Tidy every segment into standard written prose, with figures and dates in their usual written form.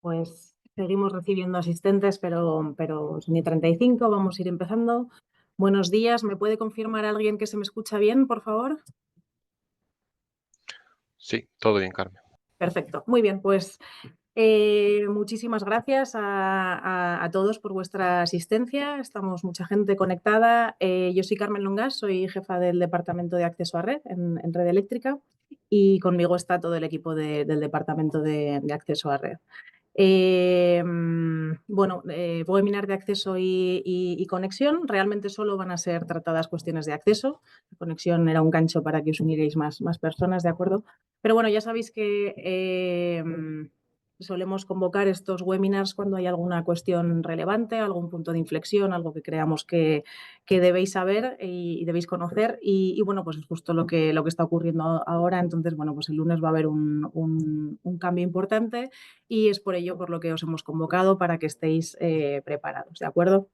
Pues seguimos recibiendo asistentes, pero son y 35, vamos a ir empezando. Buenos días, ¿me puede confirmar alguien que se me escucha bien, por favor? Sí, todo bien, Carmen. Perfecto, muy bien, pues muchísimas gracias a todos por vuestra asistencia. Estamos mucha gente conectada. Yo soy Carmen Longas, soy jefa del Departamento de Acceso a Red en Red Eléctrica y conmigo está todo el equipo del Departamento de Acceso a Red. Webinar de acceso y conexión. Realmente solo van a ser tratadas cuestiones de acceso. La conexión era un gancho para que os unierais más personas, ¿de acuerdo? Pero bueno, ya sabéis que solemos convocar estos webinars cuando hay alguna cuestión relevante, algún punto de inflexión, algo que creamos que debéis saber y debéis conocer. Y bueno, pues es justo lo que está ocurriendo ahora. Entonces, bueno, pues el lunes va a haber un cambio importante y es por ello por lo que os hemos convocado para que estéis preparados, ¿de acuerdo?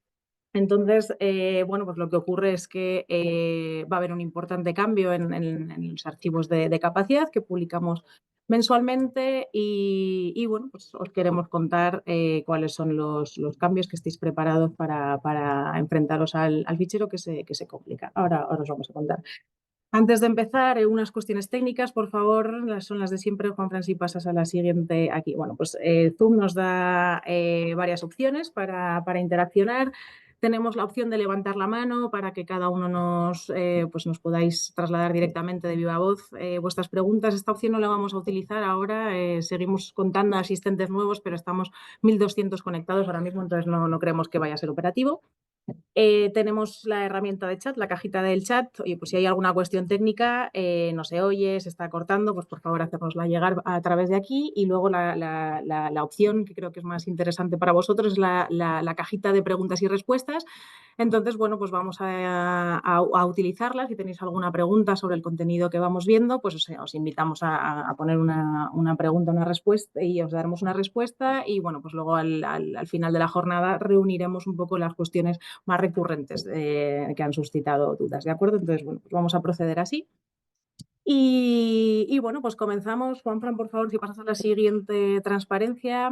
Entonces, pues lo que ocurre es que va a haber un importante cambio en los archivos de capacidad que publicamos mensualmente y bueno, pues os queremos contar cuáles son los cambios que estéis preparados para enfrentaros al fichero que se complica. Ahora os vamos a contar. Antes de empezar, unas cuestiones técnicas, por favor, son las de siempre. Juan Francis, pasas a la siguiente aquí. Bueno, pues Zoom nos da varias opciones para interaccionar. Tenemos la opción de levantar la mano para que cada uno nos podáis trasladar directamente de viva voz vuestras preguntas. Esta opción no la vamos a utilizar ahora. Seguimos contando asistentes nuevos, pero estamos 1.200 conectados ahora mismo, entonces no creemos que vaya a ser operativo. Tenemos la herramienta de chat, la cajita del chat. Oye, pues si hay alguna cuestión técnica, no se oye, se está cortando, pues por favor hacérnosla llegar a través de aquí. Y luego la opción que creo que es más interesante para vosotros es la cajita de preguntas y respuestas. Entonces, bueno, pues vamos a utilizarla. Si tenéis alguna pregunta sobre el contenido que vamos viendo, pues os invitamos a poner una pregunta, una respuesta y os daremos una respuesta. Y bueno, pues luego al final de la jornada reuniremos un poco las cuestiones más recurrentes que han suscitado dudas, ¿de acuerdo? Entonces, bueno, pues vamos a proceder así. Y bueno, pues comenzamos. Juanfran, por favor, si pasas a la siguiente transparencia.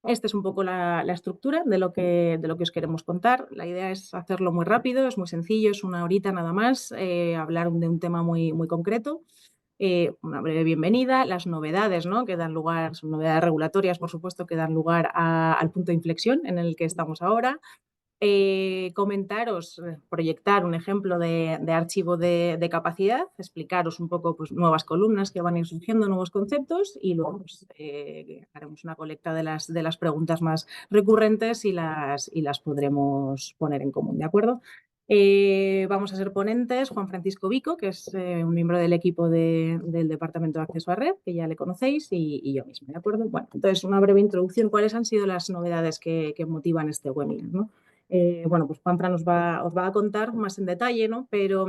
Esta es un poco la estructura de lo que os queremos contar. La idea es hacerlo muy rápido, es muy sencillo, es una horita nada más, hablar de un tema muy concreto. Una breve bienvenida, las novedades, ¿no?, que dan lugar, son novedades regulatorias, por supuesto, que dan lugar al punto de inflexión en el que estamos ahora. Comentaros, proyectar un ejemplo de archivo de capacidad, explicaros un poco pues, nuevas columnas que van a ir surgiendo, nuevos conceptos y luego pues, haremos una colecta de las preguntas más recurrentes y las podremos poner en común, ¿de acuerdo? Vamos a ser ponentes Juan Francisco Vico, que es un miembro del equipo del Departamento de Acceso a Red, que ya le conocéis, y yo misma, ¿de acuerdo? Bueno, entonces una breve introducción. ¿Cuáles han sido las novedades que motivan este webinar, ¿no? Pues Juanfran os va a contar más en detalle, ¿no? Pero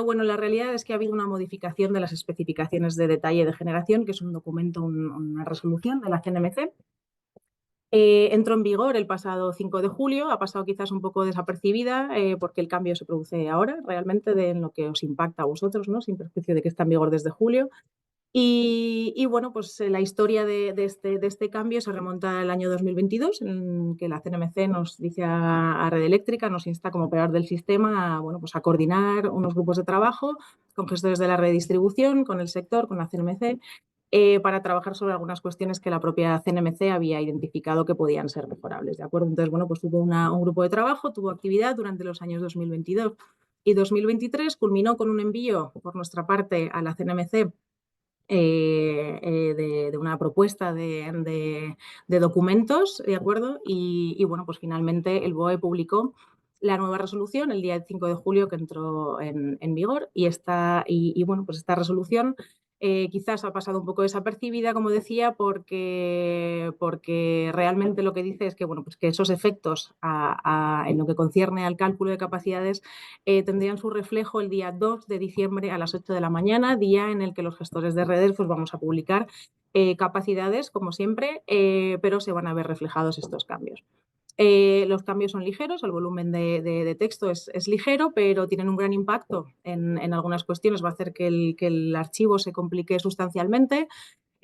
bueno, la realidad es que ha habido una modificación de las especificaciones de detalle de generación, que es un documento, una resolución de la CNMC. Entró en vigor el pasado 5 de julio, ha pasado quizás un poco desapercibida porque el cambio se produce ahora, realmente, en lo que os impacta a vosotros, ¿no?, sin perjuicio de que está en vigor desde julio. Y bueno, pues la historia de este cambio se remonta al año 2022, en que la CNMC nos dice a Red Eléctrica, nos insta como operador del sistema a coordinar unos grupos de trabajo con gestores de la redistribución, con el sector, con la CNMC, para trabajar sobre algunas cuestiones que la propia CNMC había identificado que podían ser mejorables, ¿de acuerdo? Entonces, bueno, pues hubo un grupo de trabajo, tuvo actividad durante los años 2022 y 2023, culminó con un envío por nuestra parte a la CNMC de una propuesta de documentos, ¿de acuerdo? Y bueno, pues finalmente el BOE publicó la nueva resolución el día 5 de julio que entró en vigor pues esta resolución quizás ha pasado un poco desapercibida, como decía, porque realmente lo que dice es que, pues que esos efectos en lo que concierne al cálculo de capacidades tendrían su reflejo el día 2 de diciembre a las 8 de la mañana, día en el que los gestores de redes pues vamos a publicar capacidades, como siempre, pero se van a ver reflejados estos cambios. Los cambios son ligeros, el volumen de texto es ligero, pero tienen un gran impacto en algunas cuestiones. Va a hacer que el archivo se complique sustancialmente.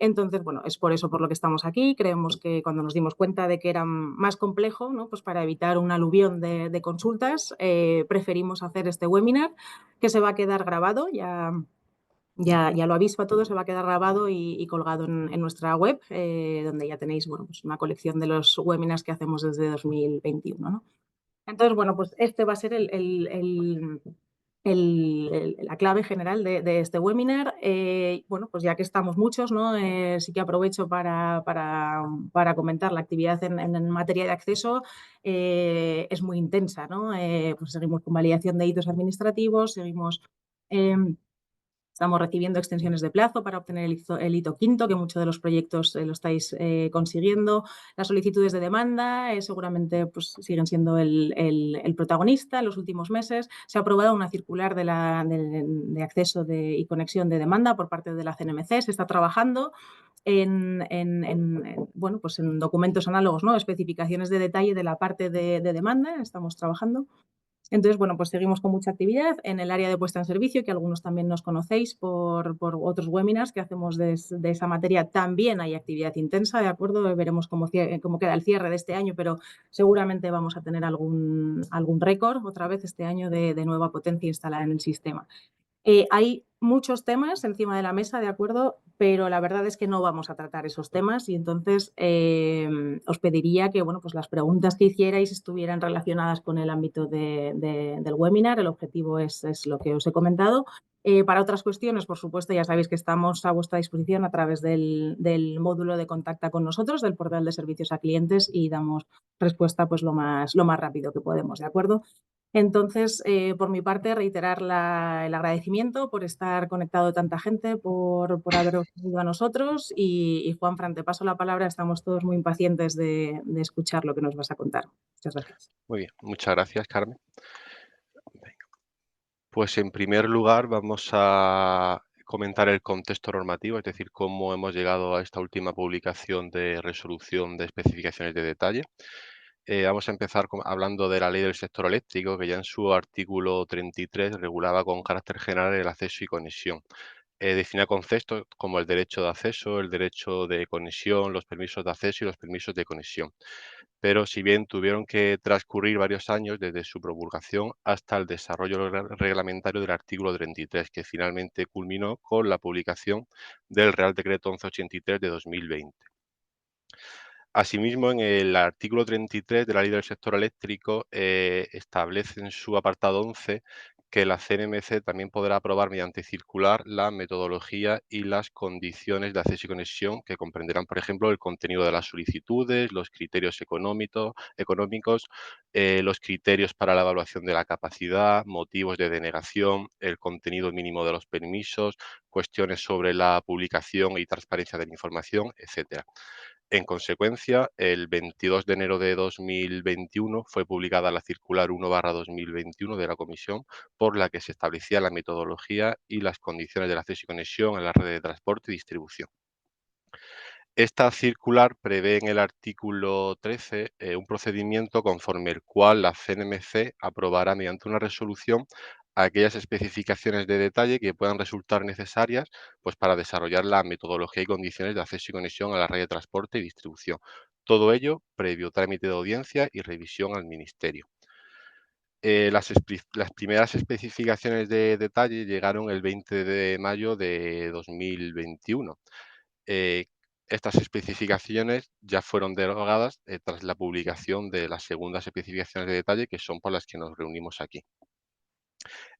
Entonces, bueno, es por eso por lo que estamos aquí. Creemos que cuando nos dimos cuenta de que era más complejo, ¿no? Pues para evitar un aluvión de consultas, preferimos hacer este webinar que se va a quedar grabado, ya lo aviso a todos, se va a quedar grabado y colgado en nuestra web, donde ya tenéis, bueno, pues una colección de los webinars que hacemos desde 2021, ¿no? Entonces, bueno, pues este va a ser la clave general de este webinar. Bueno, pues ya que estamos muchos, ¿no? Sí que aprovecho para comentar la actividad en materia de acceso. Es muy intensa, ¿no? Pues seguimos con validación de hitos administrativos, seguimos... Estamos recibiendo extensiones de plazo para obtener el hito quinto, que muchos de los proyectos lo estáis consiguiendo. Las solicitudes de demanda seguramente pues, siguen siendo el protagonista en los últimos meses. Se ha aprobado una circular de acceso y conexión de demanda por parte de la CNMC. Se está trabajando bueno, pues en documentos análogos, ¿no? Especificaciones de detalle de la parte de demanda. Estamos trabajando. Entonces, bueno, pues seguimos con mucha actividad en el área de puesta en servicio, que algunos también nos conocéis por otros webinars que hacemos de esa materia. También hay actividad intensa, ¿de acuerdo? Veremos cómo queda el cierre de este año, pero seguramente vamos a tener algún récord otra vez este año de nueva potencia instalada en el sistema. Hay muchos temas encima de la mesa, ¿de acuerdo? Pero la verdad es que no vamos a tratar esos temas y entonces os pediría que, bueno, pues las preguntas que hicierais estuvieran relacionadas con el ámbito del webinar. El objetivo es lo que os he comentado. Para otras cuestiones, por supuesto, ya sabéis que estamos a vuestra disposición a través del módulo de contacta con nosotros, del portal de servicios a clientes, y damos respuesta pues lo más rápido que podemos, ¿de acuerdo? Entonces, por mi parte, reiterar el agradecimiento por estar conectado tanta gente, por haberos unido a nosotros. Y Juanfran, te paso la palabra. Estamos todos muy impacientes de escuchar lo que nos vas a contar. Muchas gracias. Muy bien, muchas gracias, Carmen. Venga. Pues en primer lugar vamos a comentar el contexto normativo, es decir, cómo hemos llegado a esta última publicación de resolución de especificaciones de detalle. Vamos a empezar hablando de la ley del sector eléctrico, que ya en su artículo 33 regulaba con carácter general el acceso y conexión. Definía conceptos como el derecho de acceso, el derecho de conexión, los permisos de acceso y los permisos de conexión. Pero si bien tuvieron que transcurrir varios años desde su promulgación hasta el desarrollo reglamentario del artículo 33, que finalmente culminó con la publicación del Real Decreto 1183 de 2020. Asimismo, en el artículo 33 de la Ley del Sector Eléctrico establece en su apartado 11 que la CNMC también podrá aprobar mediante circular la metodología y las condiciones de acceso y conexión, que comprenderán, por ejemplo, el contenido de las solicitudes, los criterios económicos, los criterios para la evaluación de la capacidad, motivos de denegación, el contenido mínimo de los permisos, cuestiones sobre la publicación y transparencia de la información, etcétera. En consecuencia, el 22 de enero de 2021 fue publicada la circular 1/2021 de la Comisión, por la que se establecía la metodología y las condiciones del acceso y conexión en la red de transporte y distribución. Esta circular prevé en el artículo 13 un procedimiento conforme el cual la CNMC aprobará mediante una resolución aquellas especificaciones de detalle que puedan resultar necesarias pues, para desarrollar la metodología y condiciones de acceso y conexión a la red de transporte y distribución. Todo ello previo trámite de audiencia y revisión al Ministerio. Las primeras especificaciones de detalle llegaron el 20 de mayo de 2021. Eh, Estas especificaciones ya fueron derogadas tras la publicación de las segundas especificaciones de detalle, que son por las que nos reunimos aquí.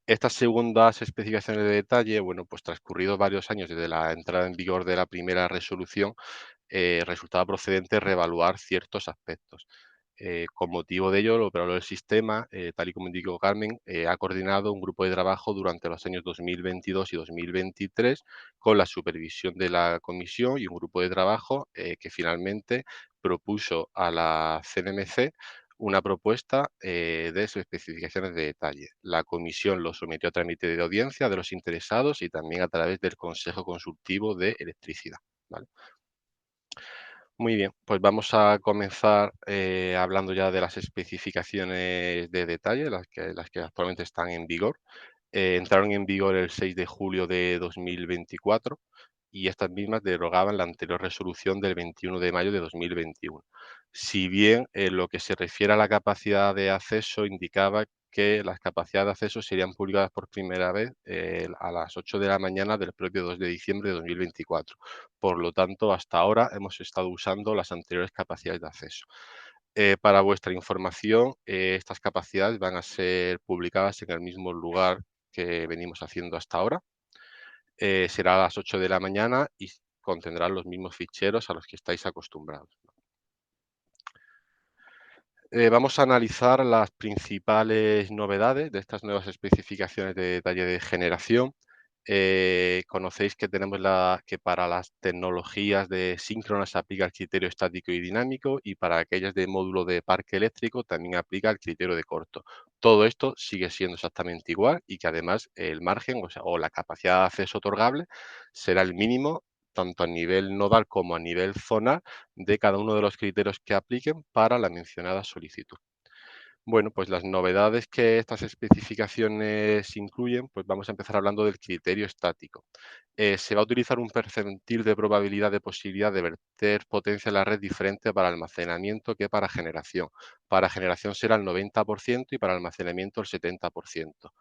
Estas segundas especificaciones de detalle, bueno, pues transcurridos varios años desde la entrada en vigor de la primera resolución, resultaba procedente reevaluar ciertos aspectos. Con motivo de ello, el operador del sistema, tal y como indicó Carmen, ha coordinado un grupo de trabajo durante los años 2022 y 2023 con la supervisión de la comisión y un grupo de trabajo que finalmente propuso a la CNMC una propuesta de sus especificaciones de detalle. La comisión lo sometió a trámite de audiencia de los interesados y también a través del Consejo Consultivo de Electricidad. ¿Vale? Muy bien, pues vamos a comenzar hablando ya de las especificaciones de detalle, las que actualmente están en vigor. entraron en vigor el 6 de julio de 2024 y estas mismas derogaban la anterior resolución del 21 de mayo de 2021. Si bien en lo que se refiere a la capacidad de acceso indicaba que las capacidades de acceso serían publicadas por primera vez a las 8 de la mañana del propio 2 de diciembre de 2024. Por lo tanto, hasta ahora hemos estado usando las anteriores capacidades de acceso. Para vuestra información, estas capacidades van a ser publicadas en el mismo lugar que venimos haciendo hasta ahora. Será a las 8 de la mañana y contendrán los mismos ficheros a los que estáis acostumbrados. Vamos a analizar las principales novedades de estas nuevas especificaciones de detalle de generación. Conocéis que tenemos que para las tecnologías de síncronas se aplica el criterio estático y dinámico y para aquellas de módulo de parque eléctrico también aplica el criterio de corto. Todo esto sigue siendo exactamente igual y que además el margen, o la capacidad de acceso otorgable será el mínimo tanto a nivel nodal como a nivel zonal de cada uno de los criterios que apliquen para la mencionada solicitud. Bueno, pues las novedades que estas especificaciones incluyen, pues vamos a empezar hablando del criterio estático. Se va a utilizar un percentil de probabilidad de posibilidad de verter potencia en la red diferente para almacenamiento que para generación. Para generación será el 90% y para almacenamiento el 70%.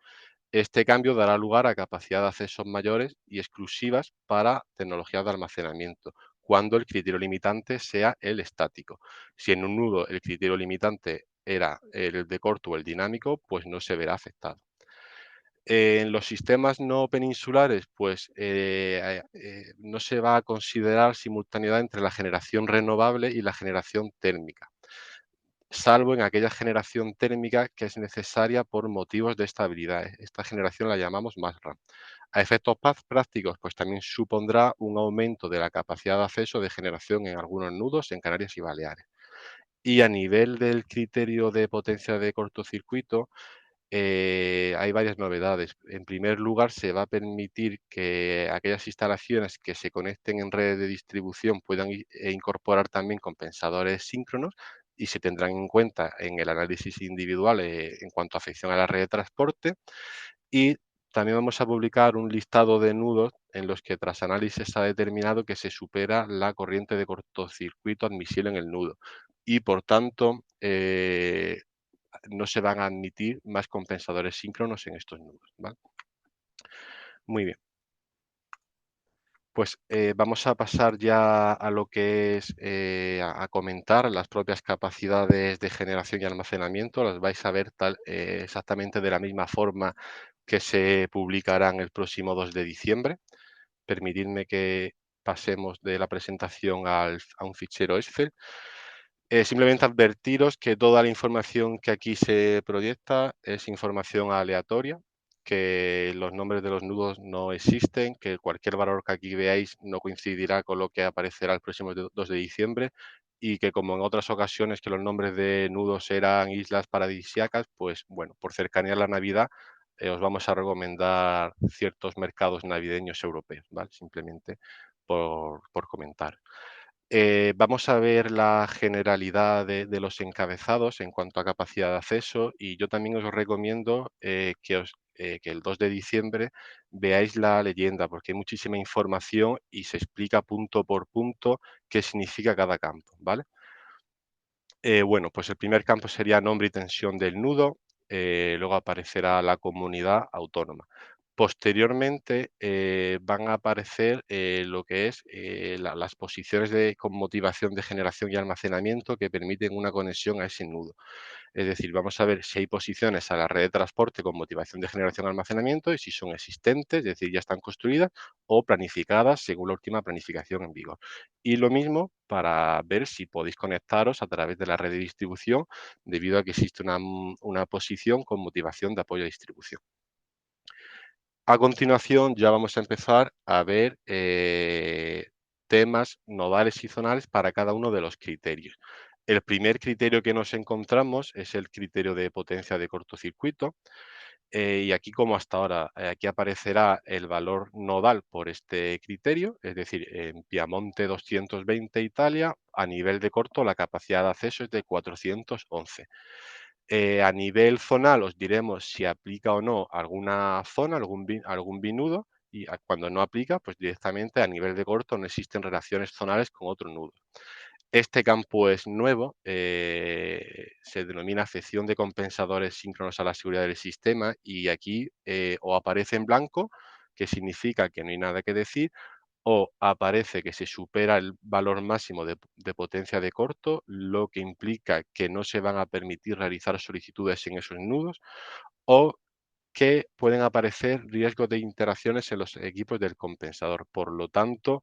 Este cambio dará lugar a capacidad de accesos mayores y exclusivas para tecnologías de almacenamiento, cuando el criterio limitante sea el estático. Si en un nudo el criterio limitante era el de corto o el dinámico, pues no se verá afectado. En los sistemas no peninsulares, pues no se va a considerar simultaneidad entre la generación renovable y la generación térmica, salvo en aquella generación térmica que es necesaria por motivos de estabilidad. Esta generación la llamamos más RAM. A efectos prácticos, pues también supondrá un aumento de la capacidad de acceso de generación en algunos nudos en Canarias y Baleares. Y a nivel del criterio de potencia de cortocircuito, hay varias novedades. En primer lugar, se va a permitir que aquellas instalaciones que se conecten en redes de distribución puedan incorporar también compensadores síncronos y se tendrán en cuenta en el análisis individual en cuanto a afección a la red de transporte. Y también vamos a publicar un listado de nudos en los que tras análisis se ha determinado que se supera la corriente de cortocircuito admisible en el nudo y por tanto no se van a admitir más compensadores síncronos en estos nudos, ¿vale? Muy bien. Pues vamos a pasar ya a lo que es a comentar las propias capacidades de generación y almacenamiento. Las vais a ver exactamente de la misma forma que se publicarán el próximo 2 de diciembre. Permitidme que pasemos de la presentación a un fichero Excel. Simplemente advertiros que toda la información que aquí se proyecta es información aleatoria, que los nombres de los nudos no existen, que cualquier valor que aquí veáis no coincidirá con lo que aparecerá el próximo 2 de diciembre y que como en otras ocasiones que los nombres de nudos eran islas paradisíacas, pues bueno, por cercanía a la Navidad os vamos a recomendar ciertos mercados navideños europeos, ¿vale? Simplemente por comentar. Vamos a ver la generalidad de los encabezados en cuanto a capacidad de acceso y yo también os recomiendo que el 2 de diciembre veáis la leyenda porque hay muchísima información y se explica punto por punto qué significa cada campo, ¿vale? Bueno, pues el primer campo sería nombre y tensión del nudo, luego aparecerá la comunidad autónoma. Posteriormente van a aparecer lo que es las posiciones con motivación de generación y almacenamiento que permiten una conexión a ese nudo. Es decir, vamos a ver si hay posiciones a la red de transporte con motivación de generación y almacenamiento y si son existentes, es decir, ya están construidas o planificadas según la última planificación en vigor. Y lo mismo para ver si podéis conectaros a través de la red de distribución debido a que existe una posición con motivación de apoyo a distribución. A continuación ya vamos a empezar a ver temas nodales y zonales para cada uno de los criterios. El primer criterio que nos encontramos es el criterio de potencia de cortocircuito. Y aquí, como hasta ahora, aquí aparecerá el valor nodal por este criterio, es decir, en Piamonte 220 Italia, a nivel de corto la capacidad de acceso es de 411. A nivel zonal os diremos si aplica o no alguna zona, algún binudo, y cuando no aplica, pues directamente a nivel de corto no existen relaciones zonales con otro nudo. Este campo es nuevo, se denomina afección de compensadores síncronos a la seguridad del sistema, y aquí o aparece en blanco, que significa que no hay nada que decir, o aparece que se supera el valor máximo de potencia de corto, lo que implica que no se van a permitir realizar solicitudes en esos nudos, o que pueden aparecer riesgos de interacciones en los equipos del compensador. Por lo tanto,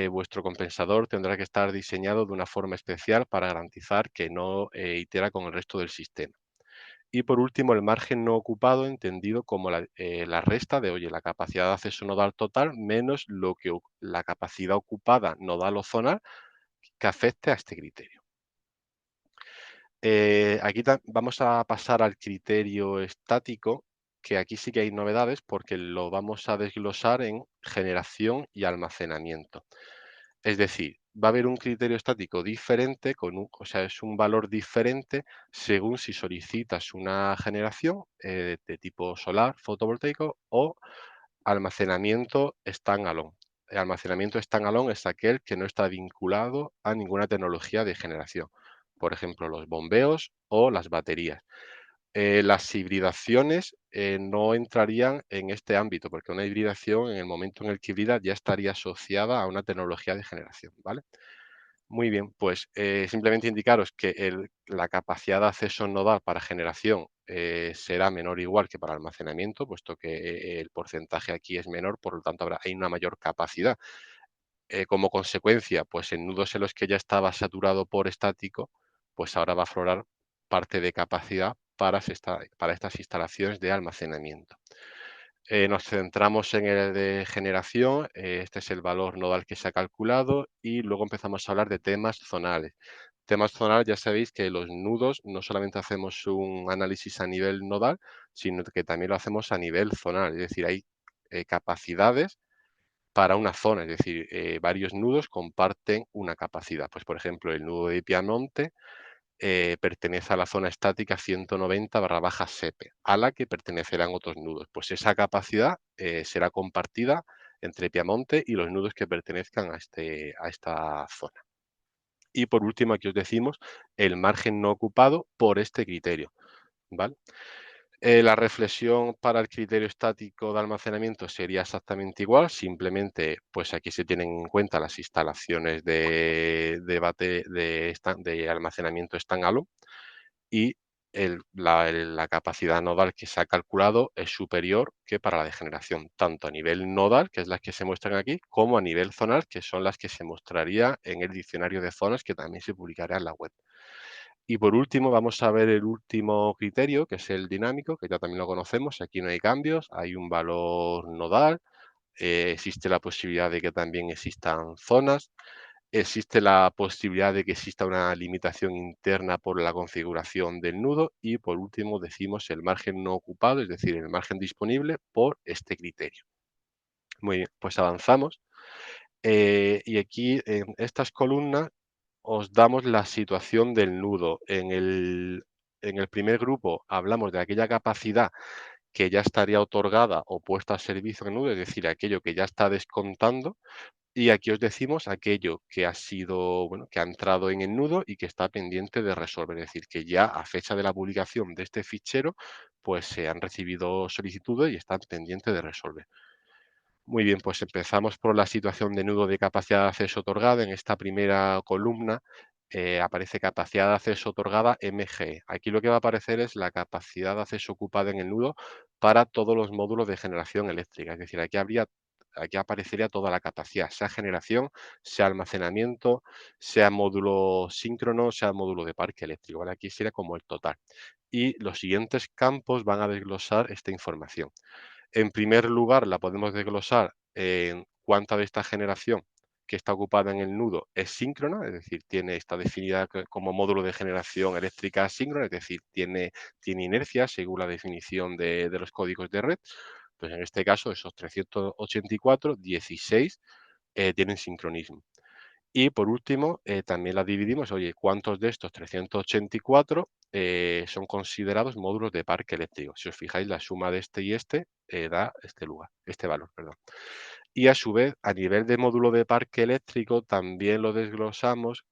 vuestro compensador tendrá que estar diseñado de una forma especial para garantizar que no itera con el resto del sistema. Y por último, el margen no ocupado, entendido como la resta de, oye, la capacidad de acceso nodal total menos la capacidad ocupada nodal o zonal que afecte a este criterio. Aquí vamos a pasar al criterio estático, que aquí sí que hay novedades porque lo vamos a desglosar en generación y almacenamiento. Es decir, va a haber un criterio estático diferente, o sea, es un valor diferente según si solicitas una generación de tipo solar, fotovoltaico, o almacenamiento standalone. El almacenamiento standalone es aquel que no está vinculado a ninguna tecnología de generación, por ejemplo, los bombeos o las baterías. Las hibridaciones no entrarían en este ámbito, porque una hibridación, en el momento en el que hibrida, ya estaría asociada a una tecnología de generación, ¿vale? Muy bien, pues simplemente indicaros que la capacidad de acceso nodal para generación será menor o igual que para almacenamiento, puesto que el porcentaje aquí es menor, por lo tanto hay una mayor capacidad. Como consecuencia, pues en nudos en los que ya estaba saturado por estático, pues ahora va a aflorar parte de capacidad para estas instalaciones de almacenamiento. Nos centramos en el de generación, este es el valor nodal que se ha calculado, y luego empezamos a hablar de temas zonales. Temas zonales, ya sabéis que los nudos no solamente hacemos un análisis a nivel nodal, sino que también lo hacemos a nivel zonal, es decir, hay capacidades para una zona, es decir, varios nudos comparten una capacidad. Pues, por ejemplo, el nudo de Piamonte pertenece a la zona estática 190/SEPE, a la que pertenecerán otros nudos. Pues esa capacidad será compartida entre Piamonte y los nudos que pertenezcan a esta zona. Y por último, aquí os decimos el margen no ocupado por este criterio, ¿vale? La reflexión para el criterio estático de almacenamiento sería exactamente igual, simplemente, pues aquí se tienen en cuenta las instalaciones de almacenamiento standalone, y la capacidad nodal que se ha calculado es superior que para la de generación, tanto a nivel nodal, que es las que se muestran aquí, como a nivel zonal, que son las que se mostraría en el diccionario de zonas, que también se publicará en la web. Y por último, vamos a ver el último criterio, que es el dinámico, que ya también lo conocemos. Aquí no hay cambios, hay un valor nodal, existe la posibilidad de que también existan zonas, existe la posibilidad de que exista una limitación interna por la configuración del nudo, y por último decimos el margen no ocupado, es decir, el margen disponible por este criterio. Muy bien, pues avanzamos. Y aquí en estas columnas os damos la situación del nudo. En el primer grupo hablamos de aquella capacidad que ya estaría otorgada o puesta a servicio en el nudo, es decir, aquello que ya está descontando. Y aquí os decimos aquello que ha sido, bueno, que ha entrado en el nudo y que está pendiente de resolver. Es decir, que ya a fecha de la publicación de este fichero, pues se han recibido solicitudes y están pendientes de resolver. Muy bien, pues empezamos por la situación de nudo de capacidad de acceso otorgada. En esta primera columna aparece capacidad de acceso otorgada MG. Aquí lo que va a aparecer es la capacidad de acceso ocupada en el nudo para todos los módulos de generación eléctrica. Es decir, aquí aparecería toda la capacidad, sea generación, sea almacenamiento, sea módulo síncrono, sea módulo de parque eléctrico, ¿vale? Aquí sería como el total. Y los siguientes campos van a desglosar esta información. En primer lugar, la podemos desglosar en cuánta de esta generación que está ocupada en el nudo es síncrona, es decir, está definida como módulo de generación eléctrica síncrona, es decir, tiene inercia según la definición de los códigos de red. Pues en este caso, esos 384, 16 tienen sincronismo. Y por último, también la dividimos, oye, ¿cuántos de estos 384 son considerados módulos de parque eléctrico? Si os fijáis, la suma de este y este da este lugar, este valor, perdón. Y a su vez, a nivel de módulo de parque eléctrico, también lo desglosamos.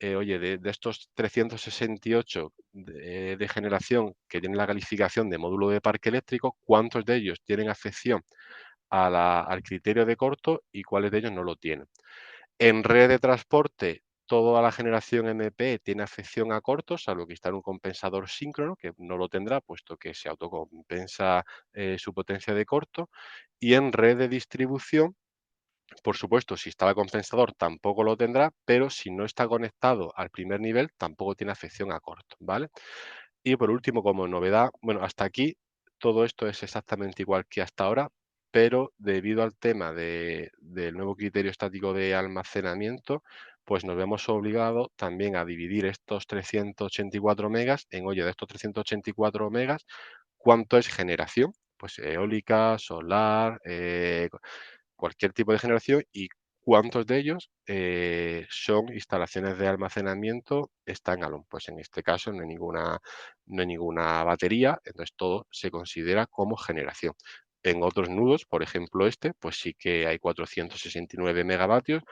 Oye, de estos 368 de generación que tienen la calificación de módulo de parque eléctrico, ¿cuántos de ellos tienen afección al criterio de corto y cuáles de ellos no lo tienen? En red de transporte, toda la generación MP tiene afección a cortos, salvo que está en un compensador síncrono, que no lo tendrá, puesto que se autocompensa su potencia de corto. Y en red de distribución, por supuesto, si está el compensador tampoco lo tendrá, pero si no está conectado al primer nivel, tampoco tiene afección a corto, ¿vale? Y por último, como novedad, bueno, hasta aquí todo esto es exactamente igual que hasta ahora, pero debido al tema del nuevo criterio estático de almacenamiento, pues nos vemos obligados también a dividir estos 384 megas en, oye, de estos 384 megas, ¿cuánto es generación? Pues eólica, solar, cualquier tipo de generación y cuántos de ellos son instalaciones de almacenamiento standalone. Pues en este caso no hay ninguna batería, entonces todo se considera como generación. En otros nudos, por ejemplo este, pues sí que hay 469 megavatios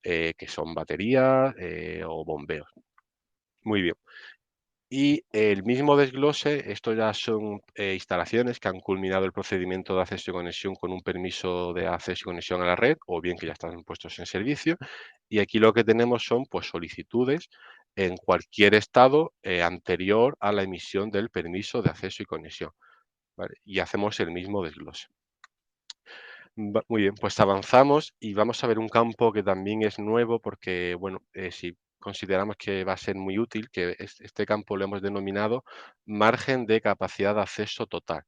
que son baterías o bombeos. Muy bien. Y el mismo desglose, esto ya son instalaciones que han culminado el procedimiento de acceso y conexión con un permiso de acceso y conexión a la red, o bien que ya están puestos en servicio. Y aquí lo que tenemos son pues, solicitudes en cualquier estado anterior a la emisión del permiso de acceso y conexión. ¿Vale? Y hacemos el mismo desglose. Muy bien, pues avanzamos y vamos a ver un campo que también es nuevo porque, bueno, si consideramos que va a ser muy útil, que este campo lo hemos denominado margen de capacidad de acceso total.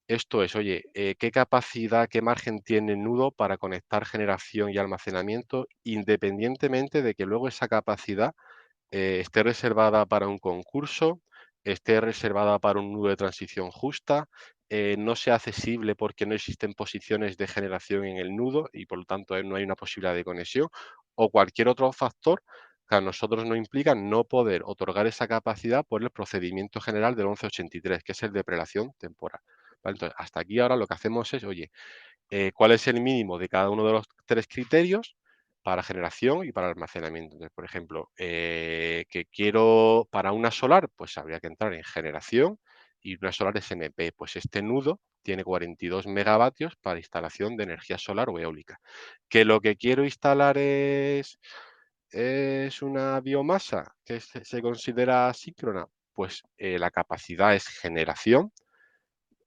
Esto es, oye, ¿qué capacidad, qué margen tiene el nudo para conectar generación y almacenamiento, independientemente de que luego esa capacidad esté reservada para un concurso, esté reservada para un nudo de transición justa, no sea accesible porque no existen posiciones de generación en el nudo y por lo tanto no hay una posibilidad de conexión, o cualquier otro factor que a nosotros nos implica no poder otorgar esa capacidad por el procedimiento general del 1183, que es el de prelación temporal. ¿Vale? Entonces, hasta aquí ahora lo que hacemos es, oye, cuál es el mínimo de cada uno de los tres criterios para generación y para almacenamiento. Entonces, por ejemplo, que quiero para una solar, pues habría que entrar en generación y una solar es MP. Pues este nudo tiene 42 megavatios para instalación de energía solar o eólica. Que lo que quiero instalar es una biomasa que se considera síncrona, pues la capacidad es generación,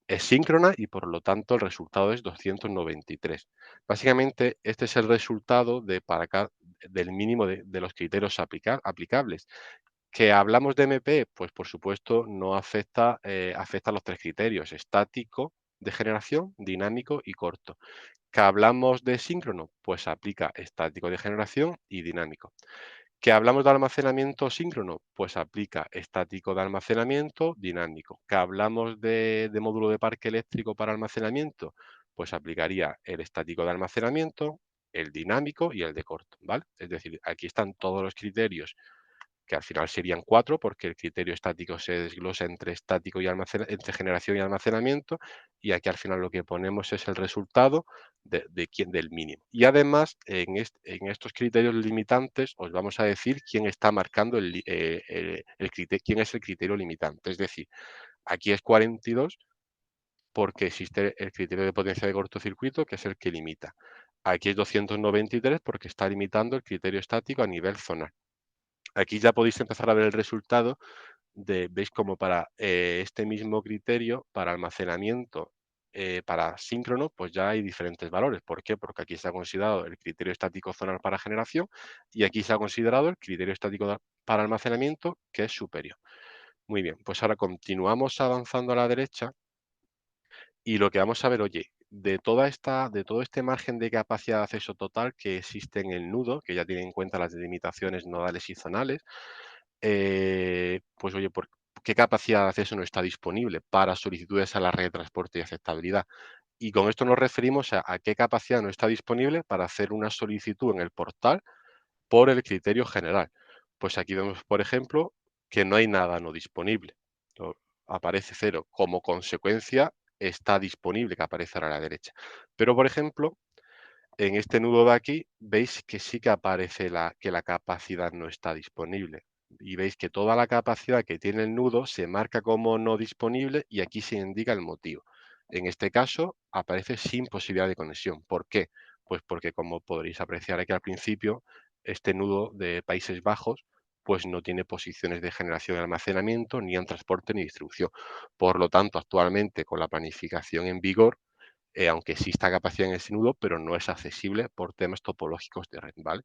es síncrona y por lo tanto el resultado es 293. Básicamente, este es el resultado del mínimo de los criterios aplicables. ¿Que hablamos de MP? Pues por supuesto no afecta, afecta a los tres criterios, estático de generación, dinámico y corto. ¿Que hablamos de síncrono? Pues aplica estático de generación y dinámico. ¿Que hablamos de almacenamiento síncrono? Pues aplica estático de almacenamiento, dinámico. ¿Que hablamos de módulo de parque eléctrico para almacenamiento? Pues aplicaría el estático de almacenamiento, el dinámico y el de corto, ¿vale? Es decir, aquí están todos los criterios que al final serían 4, porque el criterio estático se desglosa entre estático y entre generación y almacenamiento, y aquí al final lo que ponemos es el resultado del mínimo. Y además, en estos criterios limitantes, os vamos a decir quién está marcando quién es el criterio limitante. Es decir, aquí es 42 porque existe el criterio de potencia de cortocircuito, que es el que limita. Aquí es 293 porque está limitando el criterio estático a nivel zonal. Aquí ya podéis empezar a ver el resultado veis como para este mismo criterio, para almacenamiento, para síncrono, pues ya hay diferentes valores. ¿Por qué? Porque aquí se ha considerado el criterio estático zonal para generación y aquí se ha considerado el criterio estático para almacenamiento, que es superior. Muy bien, pues ahora continuamos avanzando a la derecha y lo que vamos a ver, oye, de todo este margen de capacidad de acceso total que existe en el nudo, que ya tiene en cuenta las delimitaciones nodales y zonales, pues oye, ¿por qué capacidad de acceso no está disponible para solicitudes a la red de transporte y aceptabilidad? Y con esto nos referimos a qué capacidad no está disponible para hacer una solicitud en el portal por el criterio general. Pues aquí vemos, por ejemplo, que no hay nada no disponible. Aparece 0. Como consecuencia, está disponible, que aparece ahora a la derecha. Pero, por ejemplo, en este nudo de aquí, veis que sí que aparece que la capacidad no está disponible. Y veis que toda la capacidad que tiene el nudo se marca como no disponible y aquí se indica el motivo. En este caso, aparece sin posibilidad de conexión. ¿Por qué? Pues porque, como podréis apreciar aquí al principio, este nudo de Países Bajos pues no tiene posiciones de generación y almacenamiento, ni en transporte ni distribución. Por lo tanto, actualmente, con la planificación en vigor, aunque exista capacidad en ese nudo, pero no es accesible por temas topológicos de red, ¿vale?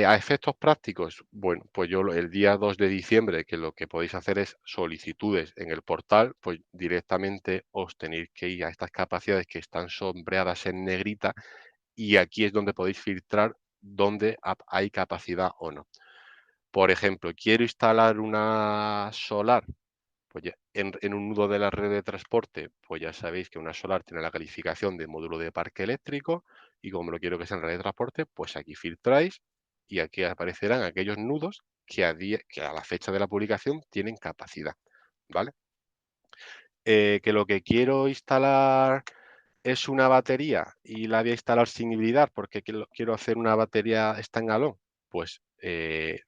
A efectos prácticos, bueno, pues yo el día 2 de diciembre, que lo que podéis hacer es solicitudes en el portal, pues directamente os tenéis que ir a estas capacidades que están sombreadas en negrita y aquí es donde podéis filtrar dónde hay capacidad o no. Por ejemplo, quiero instalar una solar. Pues ya, en un nudo de la red de transporte, pues ya sabéis que una solar tiene la calificación de módulo de parque eléctrico y como lo quiero que sea en red de transporte, pues aquí filtráis y aquí aparecerán aquellos nudos que a la fecha de la publicación tienen capacidad, ¿vale? Que lo que quiero instalar es una batería y la voy a instalar sin hibridar porque quiero hacer una batería standalone, pues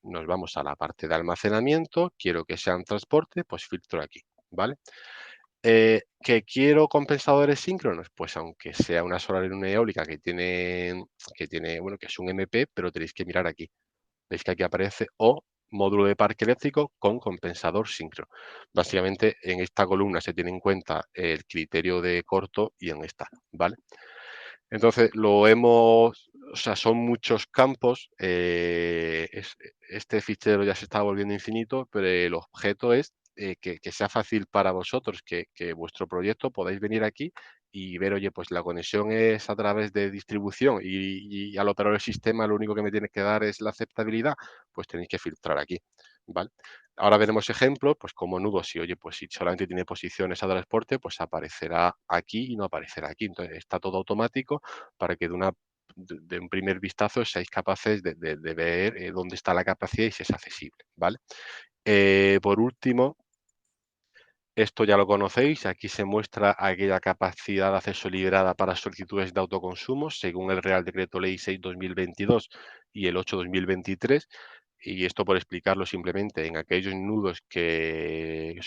nos vamos a la parte de almacenamiento, quiero que sea en transporte, pues filtro aquí, ¿vale? ¿Que quiero compensadores síncronos? Pues aunque sea una solar y una eólica bueno, que es un MP, pero tenéis que mirar aquí. Veis que aquí aparece o módulo de parque eléctrico con compensador síncrono. Básicamente en esta columna se tiene en cuenta el criterio de corto y en esta, ¿vale? Entonces o sea, son muchos campos, este fichero ya se está volviendo infinito, pero el objeto es que sea fácil para vosotros, que vuestro proyecto podáis venir aquí y ver, oye, pues la conexión es a través de distribución y al operador del sistema lo único que me tiene que dar es la aceptabilidad, pues tenéis que filtrar aquí, ¿vale? Ahora veremos ejemplos, pues como nudo, si oye, pues si solamente tiene posiciones a transporte, pues aparecerá aquí y no aparecerá aquí. Entonces está todo automático para que de un primer vistazo seáis capaces de ver dónde está la capacidad y si es accesible, ¿vale? Por último, esto ya lo conocéis, aquí se muestra aquella capacidad de acceso liberada para solicitudes de autoconsumo según el Real Decreto Ley 6/2022 y el 8/2023. Y esto por explicarlo simplemente, en aquellos nudos que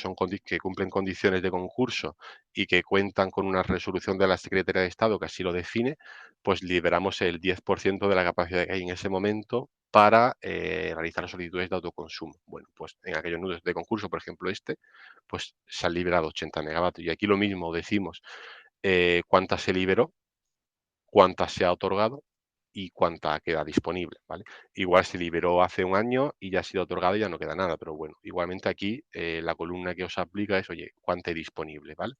cumplen condiciones de concurso y que cuentan con una resolución de la Secretaría de Estado que así lo define, pues liberamos el 10% de la capacidad que hay en ese momento para realizar solicitudes de autoconsumo. Bueno, pues en aquellos nudos de concurso, por ejemplo pues se han liberado 80 megavatios. Y aquí lo mismo decimos cuánta se liberó, cuánta se ha otorgado y cuánta queda disponible, ¿vale? Igual se liberó hace un año y ya ha sido otorgado y ya no queda nada, pero bueno, igualmente aquí la columna que os aplica es, oye, cuánta hay disponible, ¿vale?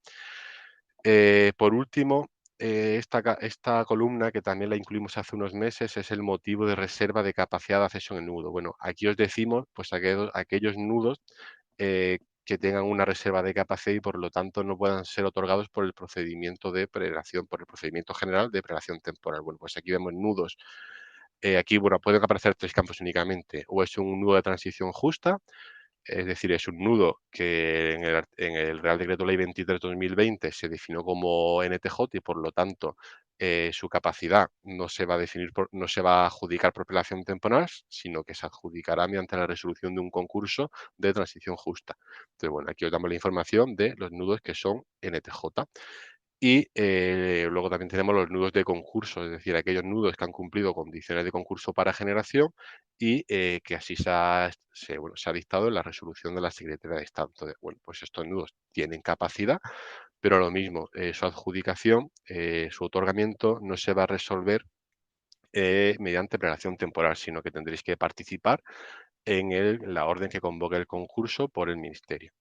Por último, esta columna, que también la incluimos hace unos meses, es el motivo de reserva de capacidad de acceso en el nudo. Bueno, aquí os decimos, pues aquellos nudos que tengan una reserva de capacidad y por lo tanto no puedan ser otorgados por el procedimiento de prelación, por el procedimiento general de prelación temporal. Bueno, pues aquí vemos nudos. Aquí, bueno, pueden aparecer 3 campos únicamente. O es un nudo de transición justa, es decir, es un nudo que en el Real Decreto Ley 23/2020 se definió como NTJ y por lo tanto su capacidad no se va a no se va a adjudicar por prelación temporal, sino que se adjudicará mediante la resolución de un concurso de transición justa. Entonces, bueno, aquí os damos la información de los nudos que son NTJ. Y luego también tenemos los nudos de concurso, es decir, aquellos nudos que han cumplido condiciones de concurso para generación y que así se ha dictado en la resolución de la Secretaría de Estado. Entonces, bueno, pues estos nudos tienen capacidad, pero lo mismo, su adjudicación, su otorgamiento no se va a resolver mediante prelación temporal, sino que tendréis que participar en la orden que convoque el concurso por el Ministerio.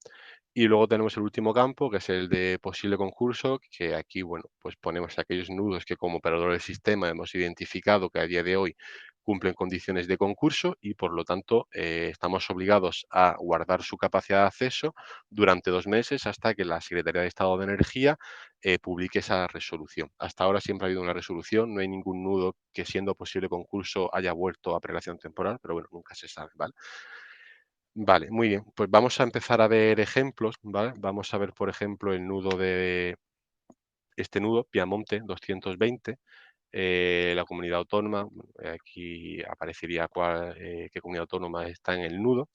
Y luego tenemos el último campo, que es el de posible concurso, que aquí, bueno, pues ponemos aquellos nudos que como operador del sistema hemos identificado que a día de hoy cumplen condiciones de concurso y, por lo tanto, estamos obligados a guardar su capacidad de acceso durante 2 meses hasta que la Secretaría de Estado de Energía publique esa resolución. Hasta ahora siempre ha habido una resolución, no hay ningún nudo que, siendo posible concurso, haya vuelto a prelación temporal, pero bueno, nunca se sabe, ¿vale? Vale, muy bien. Pues vamos a empezar a ver ejemplos, ¿vale? Vamos a ver, por ejemplo, el nudo de este nudo, Piamonte 220, la comunidad autónoma, aquí aparecería qué comunidad autónoma está en el nudo,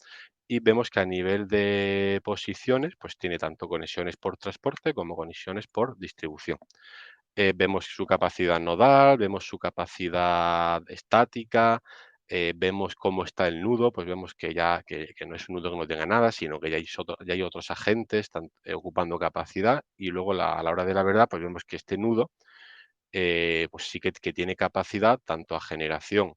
y vemos que a nivel de posiciones, pues tiene tanto conexiones por transporte como conexiones por distribución. Vemos su capacidad nodal, vemos su capacidad estática, vemos cómo está el nudo, pues vemos que no es un nudo que no tenga nada, sino que ya hay otros agentes ocupando capacidad, y luego a la hora de la verdad, pues vemos que este nudo pues sí que tiene capacidad tanto a generación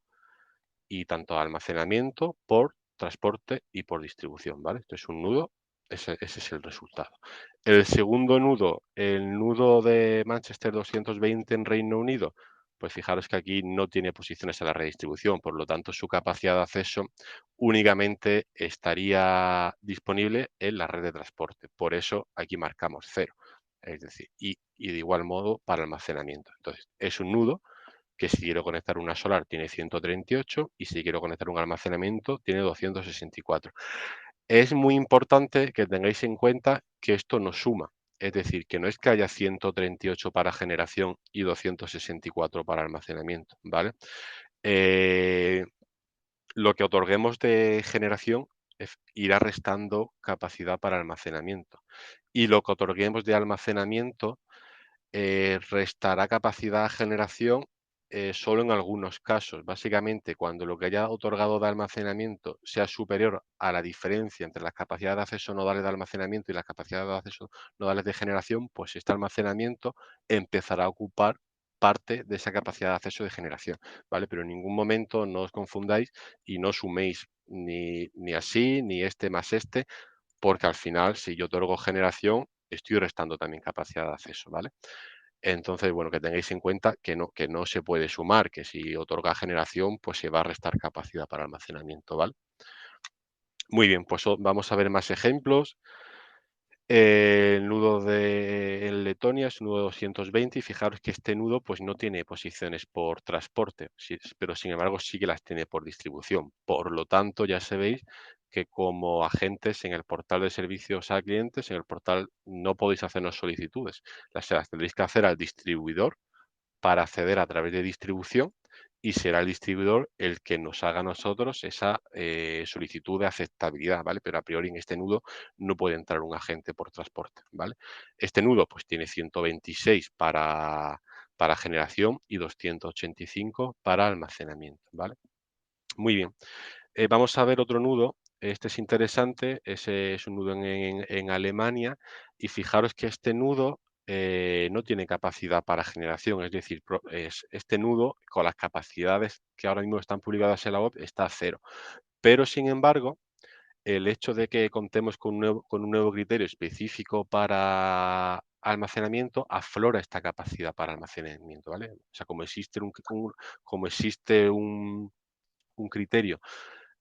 y tanto a almacenamiento por transporte y por distribución, ¿vale? Esto es un nudo, ese es el resultado. El segundo nudo, el nudo de Manchester 220 en Reino Unido, pues fijaros que aquí no tiene posiciones a la redistribución, por lo tanto su capacidad de acceso únicamente estaría disponible en la red de transporte. Por eso aquí marcamos 0, es decir, y de igual modo para almacenamiento. Entonces, es un nudo que si quiero conectar una solar tiene 138 y si quiero conectar un almacenamiento tiene 264. Es muy importante que tengáis en cuenta que esto no suma, es decir, que no es que haya 138 para generación y 264 para almacenamiento, ¿vale? Eh, lo que otorguemos de generación irá restando capacidad para almacenamiento, y lo que otorguemos de almacenamiento restará capacidad de generación solo en algunos casos. Básicamente, cuando lo que haya otorgado de almacenamiento sea superior a la diferencia entre las capacidades de acceso nodales de almacenamiento y las capacidades de acceso nodales de generación, pues este almacenamiento empezará a ocupar parte de esa capacidad de acceso de generación, ¿vale? Pero en ningún momento no os confundáis y no suméis ni así, ni este más este, porque al final, si yo otorgo generación, estoy restando también capacidad de acceso, ¿vale? Entonces, bueno, que tengáis en cuenta que no se puede sumar, que si otorga generación, pues se va a restar capacidad para almacenamiento, ¿vale? Muy bien, pues vamos a ver más ejemplos. El nudo en Letonia es un nudo 220 y fijaros que este nudo pues no tiene posiciones por transporte, pero sin embargo sí que las tiene por distribución. Por lo tanto, ya sabéis que como agentes en el portal de servicios a clientes, en el portal no podéis hacernos solicitudes. Las tendréis que hacer al distribuidor para acceder a través de distribución, y será el distribuidor el que nos haga a nosotros esa solicitud de aceptabilidad, ¿vale? Pero a priori en este nudo no puede entrar un agente por transporte, ¿vale? Este nudo pues tiene 126 para generación y 285 para almacenamiento, ¿vale? Muy bien. Vamos a ver otro nudo. Este es interesante, ese es un nudo en Alemania, y fijaros que este nudo no tiene capacidad para generación, es decir, este nudo con las capacidades que ahora mismo están publicadas en la web está a 0. Pero sin embargo, el hecho de que contemos con un nuevo criterio específico para almacenamiento aflora esta capacidad para almacenamiento, ¿vale? O sea, como existe un criterio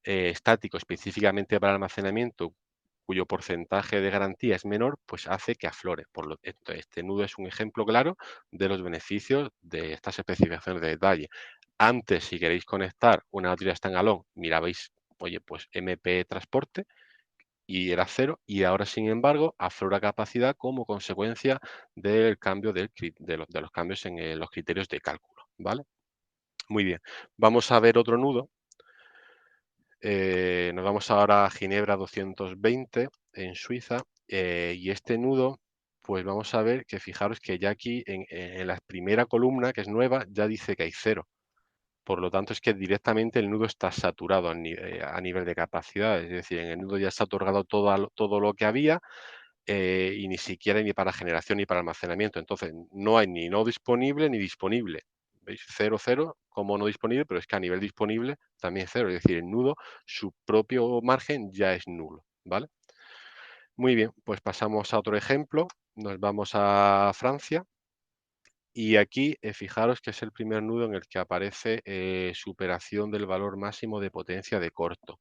estático específicamente para almacenamiento, cuyo porcentaje de garantía es menor, pues hace que aflore. Este nudo es un ejemplo claro de los beneficios de estas especificaciones de detalle. Antes, si queréis conectar una batería standalone, mirabais, oye, pues MP transporte y era 0, y ahora, sin embargo, aflora capacidad como consecuencia del cambio de los cambios en los criterios de cálculo, ¿vale? Muy bien. Vamos a ver otro nudo. Nos vamos ahora a Ginebra 220 en Suiza, y este nudo, pues vamos a ver que fijaros que ya aquí en la primera columna, que es nueva, ya dice que hay 0. Por lo tanto, es que directamente el nudo está saturado a nivel de capacidad, es decir, en el nudo ya se ha otorgado todo lo que había, y ni siquiera ni para generación ni para almacenamiento. Entonces, no hay ni no disponible ni disponible. ¿Veis? 0, 0 como no disponible, pero es que a nivel disponible también 0. Es decir, el nudo, su propio margen ya es nulo, ¿vale? Muy bien, pues pasamos a otro ejemplo. Nos vamos a Francia Y aquí, fijaros que es el primer nudo en el que aparece superación del valor máximo de potencia de corto.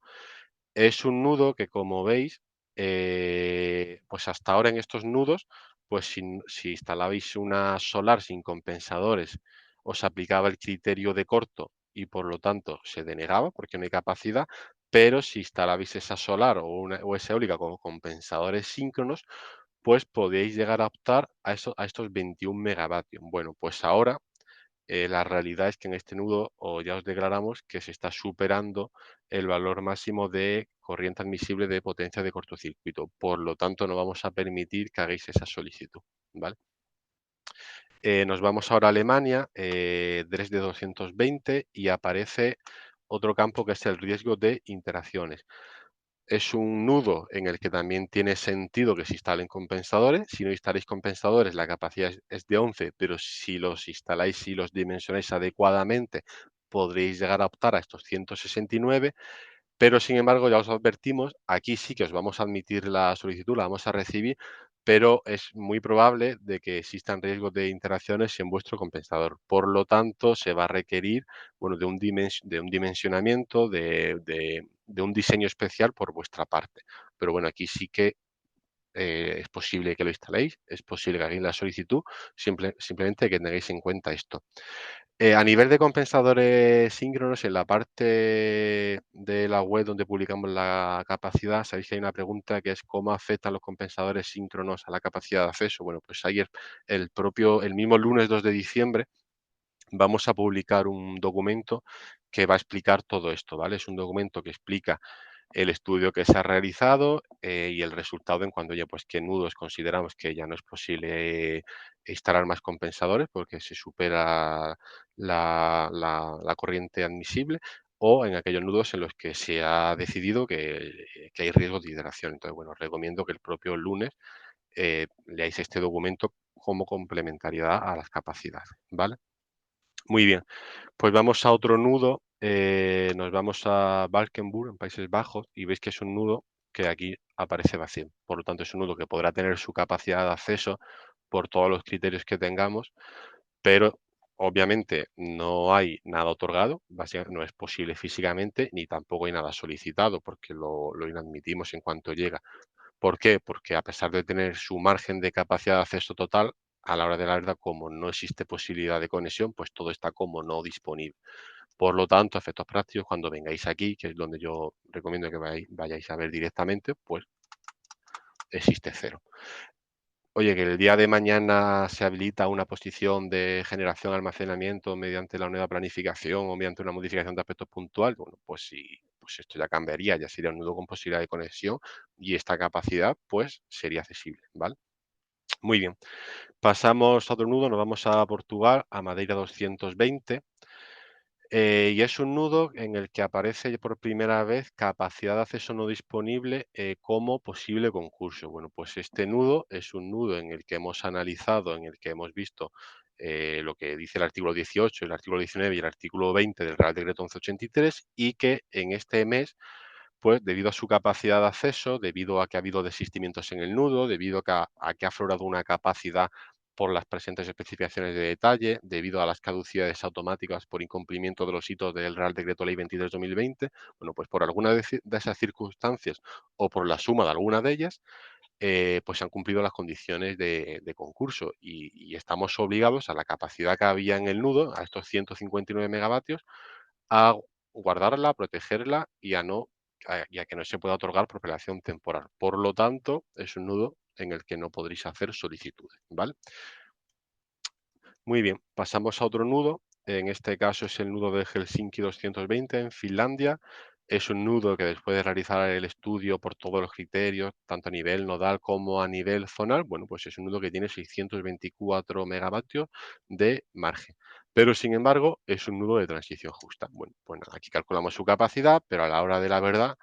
Es un nudo que, como veis, pues hasta ahora en estos nudos, pues si instalabais una solar sin compensadores, os aplicaba el criterio de corto y por lo tanto se denegaba porque no hay capacidad, pero si instalabais esa solar o esa eólica con compensadores síncronos, pues podíais llegar a optar a estos 21 megavatios. Bueno, pues ahora la realidad es que en este nudo o ya os declaramos que se está superando el valor máximo de corriente admisible de potencia de cortocircuito. Por lo tanto, no vamos a permitir que hagáis esa solicitud, ¿vale? Nos vamos ahora a Alemania, Dresde 220 y aparece otro campo que es el riesgo de interacciones. Es un nudo en el que también tiene sentido que se instalen compensadores. Si no instaláis compensadores, la capacidad es de 11, pero si los instaláis y los dimensionáis adecuadamente, podréis llegar a optar a estos 169. Pero, sin embargo, ya os advertimos, aquí sí que os vamos a admitir la solicitud, la vamos a recibir, pero es muy probable de que existan riesgos de interacciones en vuestro compensador. Por lo tanto, se va a requerir, bueno, de un dimensionamiento, de un diseño especial por vuestra parte. Pero bueno, aquí sí que es posible que lo instaléis, es posible que hagáis la solicitud, simplemente que tengáis en cuenta esto. A nivel de compensadores síncronos, en la parte de la web donde publicamos la capacidad, sabéis que hay una pregunta que es cómo afectan los compensadores síncronos a la capacidad de acceso. Bueno, pues ayer, el mismo lunes 2 de diciembre, vamos a publicar un documento que va a explicar todo esto, ¿vale? Es un documento que explica el estudio que se ha realizado y el resultado en cuanto ya pues qué nudos consideramos que ya no es posible instalar más compensadores porque se supera la corriente admisible o en aquellos nudos en los que se ha decidido que hay riesgo de hidratación. Entonces, bueno, os recomiendo que el propio lunes leáis este documento como complementariedad a las capacidades, ¿vale? Muy bien. Pues vamos a otro nudo, nos vamos a Valkenburg, en Países Bajos, y veis que es un nudo que aquí aparece vacío. Por lo tanto, es un nudo que podrá tener su capacidad de acceso por todos los criterios que tengamos, pero obviamente no hay nada otorgado, no es posible físicamente, ni tampoco hay nada solicitado, porque lo inadmitimos en cuanto llega. ¿Por qué? Porque a pesar de tener su margen de capacidad de acceso total, a la hora de la verdad, como no existe posibilidad de conexión, pues todo está como no disponible. Por lo tanto, a efectos prácticos, cuando vengáis aquí, que es donde yo recomiendo que vayáis a ver directamente, pues existe cero. Oye, que el día de mañana se habilita una posición de generación almacenamiento mediante la nueva planificación o mediante una modificación de aspectos puntuales, bueno, pues sí, pues esto ya cambiaría, ya sería un nudo con posibilidad de conexión y esta capacidad pues sería accesible, ¿vale? Muy bien, pasamos a otro nudo, nos vamos a Portugal, a Madeira 220. Y es un nudo en el que aparece por primera vez capacidad de acceso no disponible como posible concurso. Bueno, pues este nudo es un nudo en el que hemos analizado, en el que hemos visto lo que dice el artículo 18, el artículo 19 y el artículo 20 del Real Decreto 1183 y que en este mes pues debido a su capacidad de acceso, debido a que ha habido desistimientos en el nudo, debido a que ha aflorado una capacidad por las presentes especificaciones de detalle, debido a las caducidades automáticas por incumplimiento de los hitos del Real Decreto Ley 23/2020, bueno, pues por alguna de esas circunstancias o por la suma de alguna de ellas, pues se han cumplido las condiciones de concurso y estamos obligados a la capacidad que había en el nudo, a estos 159 megavatios, a guardarla, a protegerla y a que no se pueda otorgar por prelación temporal. Por lo tanto, es un nudo en el que no podréis hacer solicitudes, ¿vale? Muy bien, pasamos a otro nudo. En este caso es el nudo de Helsinki 220 en Finlandia. Es un nudo que después de realizar el estudio por todos los criterios, tanto a nivel nodal como a nivel zonal, bueno, pues es un nudo que tiene 624 megavatios de margen. Pero sin embargo, es un nudo de transición justa. Bueno, pues nada, aquí calculamos su capacidad, pero a la hora de la verdad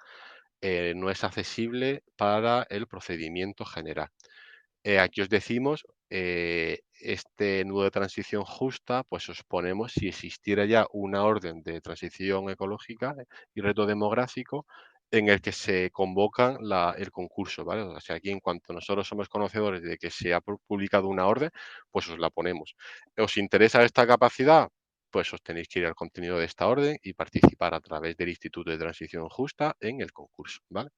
no es accesible para el procedimiento general. Aquí os decimos, este nudo de transición justa, pues os ponemos si existiera ya una orden de transición ecológica y reto demográfico, en el que se convoca el concurso, ¿vale? O sea, aquí en cuanto nosotros somos conocedores de que se ha publicado una orden, pues os la ponemos. ¿Os interesa esta capacidad? Pues os tenéis que ir al contenido de esta orden y participar a través del Instituto de Transición Justa en el concurso, ¿vale?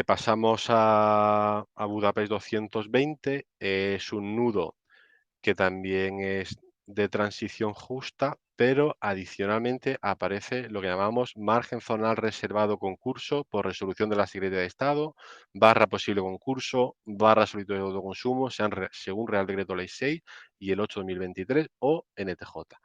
Pasamos a Budapest 220, es un nudo que también es de transición justa, pero adicionalmente aparece lo que llamamos margen zonal reservado concurso por resolución de la Secretaría de Estado, barra posible concurso, barra solicitud de autoconsumo, según Real Decreto Ley 6 y el 8/2023 o NTJ.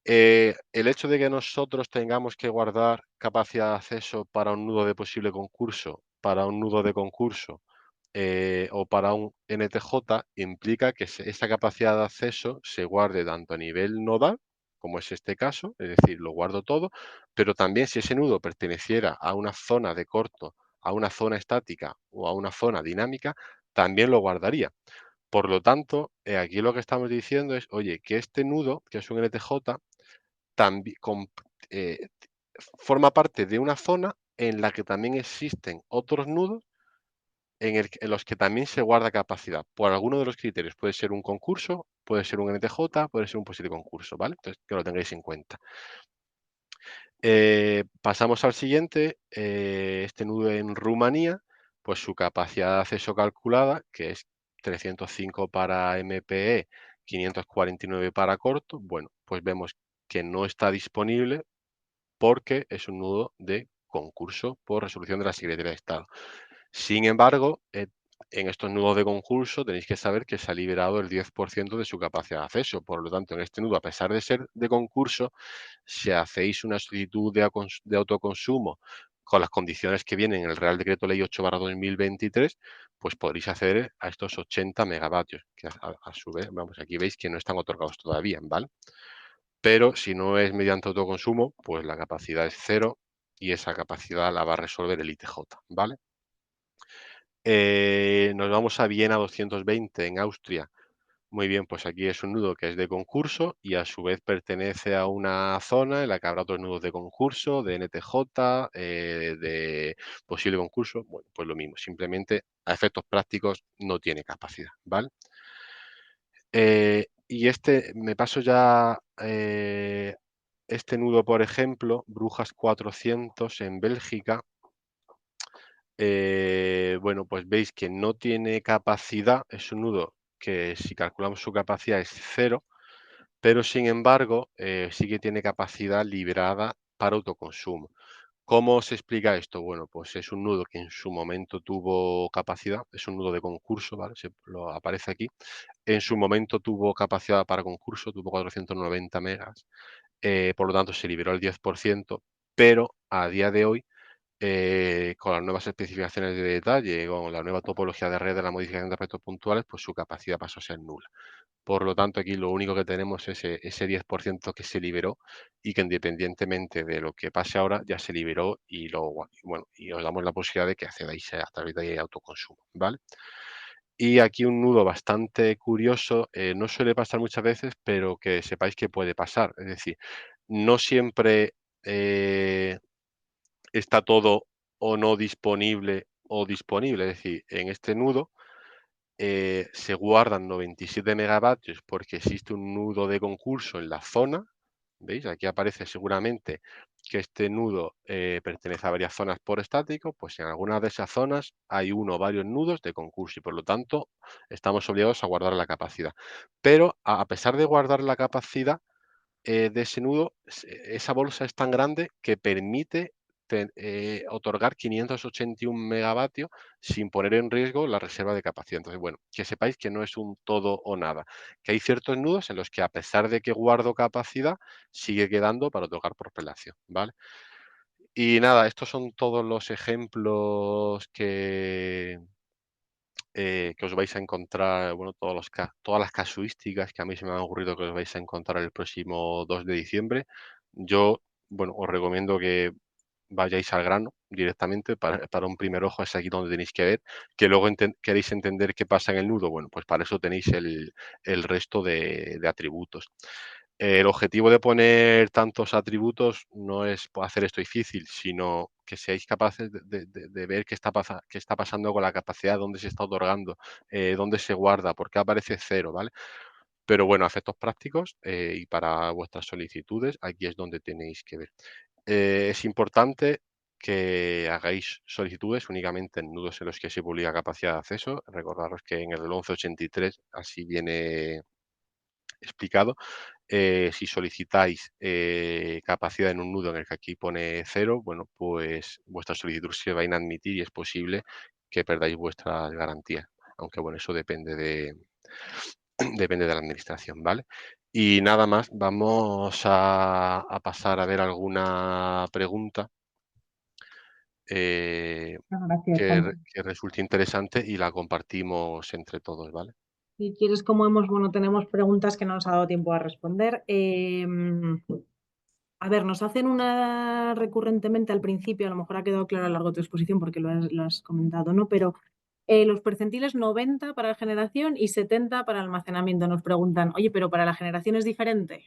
El hecho de que nosotros tengamos que guardar capacidad de acceso para un nudo de posible concurso, para un nudo de concurso o para un NTJ implica que esa capacidad de acceso se guarde tanto a nivel nodal, como es este caso, es decir, lo guardo todo, pero también si ese nudo perteneciera a una zona de corto, a una zona estática o a una zona dinámica, también lo guardaría. Por lo tanto, aquí lo que estamos diciendo es, oye, que este nudo, que es un NTJ, también forma parte de una zona en la que también existen otros nudos en los que también se guarda capacidad por alguno de los criterios. Puede ser un concurso, puede ser un NTJ, puede ser un posible concurso, ¿vale? Entonces, que lo tengáis en cuenta. Pasamos al siguiente, este nudo en Rumanía, pues su capacidad de acceso calculada, que es 305 para MPE, 549 para corto, bueno, pues vemos que no está disponible porque es un nudo de concurso por resolución de la Secretaría de Estado. Sin embargo, en estos nudos de concurso tenéis que saber que se ha liberado el 10% de su capacidad de acceso. Por lo tanto, en este nudo, a pesar de ser de concurso, si hacéis una solicitud de autoconsumo con las condiciones que vienen en el Real Decreto Ley 8/2023, pues podréis acceder a estos 80 megavatios, que a su vez, vamos, aquí veis que no están otorgados todavía, ¿vale? Pero si no es mediante autoconsumo, pues la capacidad es cero y esa capacidad la va a resolver el ITJ, ¿vale? Nos vamos a Viena 220 en Austria. Muy bien, pues aquí es un nudo que es de concurso y a su vez pertenece a una zona en la que habrá otros nudos de concurso, de NTJ, de posible concurso. Bueno, pues lo mismo, simplemente a efectos prácticos no tiene capacidad, ¿vale? Y me paso ya este nudo, por ejemplo, Brujas 400 en Bélgica. Bueno, pues veis que no tiene capacidad, es un nudo que si calculamos su capacidad es cero, pero sin embargo sí que tiene capacidad liberada para autoconsumo. ¿Cómo se explica esto? Bueno, pues es un nudo que en su momento tuvo capacidad, es un nudo de concurso, ¿vale? Lo aparece aquí. En su momento tuvo capacidad para concurso, tuvo 490 megas, por lo tanto se liberó el 10%, pero a día de hoy con las nuevas especificaciones de detalle, con la nueva topología de red de la modificación de aspectos puntuales, pues su capacidad pasó a ser nula. Por lo tanto, aquí lo único que tenemos es ese 10% que se liberó y que independientemente de lo que pase ahora, ya se liberó bueno, y os damos la posibilidad de que accedáis a través de autoconsumo, ¿vale? Y aquí un nudo bastante curioso, no suele pasar muchas veces, pero que sepáis que puede pasar. Es decir, no siempre está todo o no disponible o disponible. Es decir, en este nudo se guardan 97 megavatios porque existe un nudo de concurso en la zona. ¿Veis? Aquí aparece seguramente que este nudo pertenece a varias zonas por estático, pues en algunas de esas zonas hay uno o varios nudos de concurso y por lo tanto estamos obligados a guardar la capacidad. Pero a pesar de guardar la capacidad, de ese nudo, esa bolsa es tan grande que permite otorgar 581 megavatios sin poner en riesgo la reserva de capacidad. Entonces, bueno, que sepáis que no es un todo o nada, que hay ciertos nudos en los que a pesar de que guardo capacidad, sigue quedando para otorgar por prelación, ¿vale? Y nada, estos son todos los ejemplos que os vais a encontrar, bueno, todas las casuísticas que a mí se me han ocurrido que os vais a encontrar el próximo 2 de diciembre. Yo, bueno, os recomiendo que vayáis al grano directamente para un primer ojo, es aquí donde tenéis que ver, que luego queréis entender qué pasa en el nudo, bueno, pues para eso tenéis el resto de atributos. El objetivo de poner tantos atributos no es hacer esto difícil, sino que seáis capaces de ver qué está pasando con la capacidad, dónde se está otorgando, dónde se guarda, por qué aparece cero, ¿vale? Pero bueno, a efectos prácticos y para vuestras solicitudes, aquí es donde tenéis que ver. Es importante que hagáis solicitudes únicamente en nudos en los que se publica capacidad de acceso. Recordaros que en el 1183 así viene explicado. Si solicitáis capacidad en un nudo en el que aquí pone cero, bueno, pues vuestra solicitud se va a inadmitir y es posible que perdáis vuestras garantías. Aunque bueno, eso depende depende de la administración, ¿vale? Y nada más, vamos a pasar a ver alguna pregunta eh, Gracias, Juan. que resulte interesante y la compartimos entre todos, ¿vale? Si quieres, como hemos, bueno, tenemos preguntas que no nos ha dado tiempo a responder. A ver, nos hacen una recurrentemente al principio, a lo mejor ha quedado claro a lo largo de tu exposición porque lo has comentado, ¿no? Pero los percentiles 90 para la generación y 70 para el almacenamiento. Nos preguntan, oye, pero para la generación es diferente.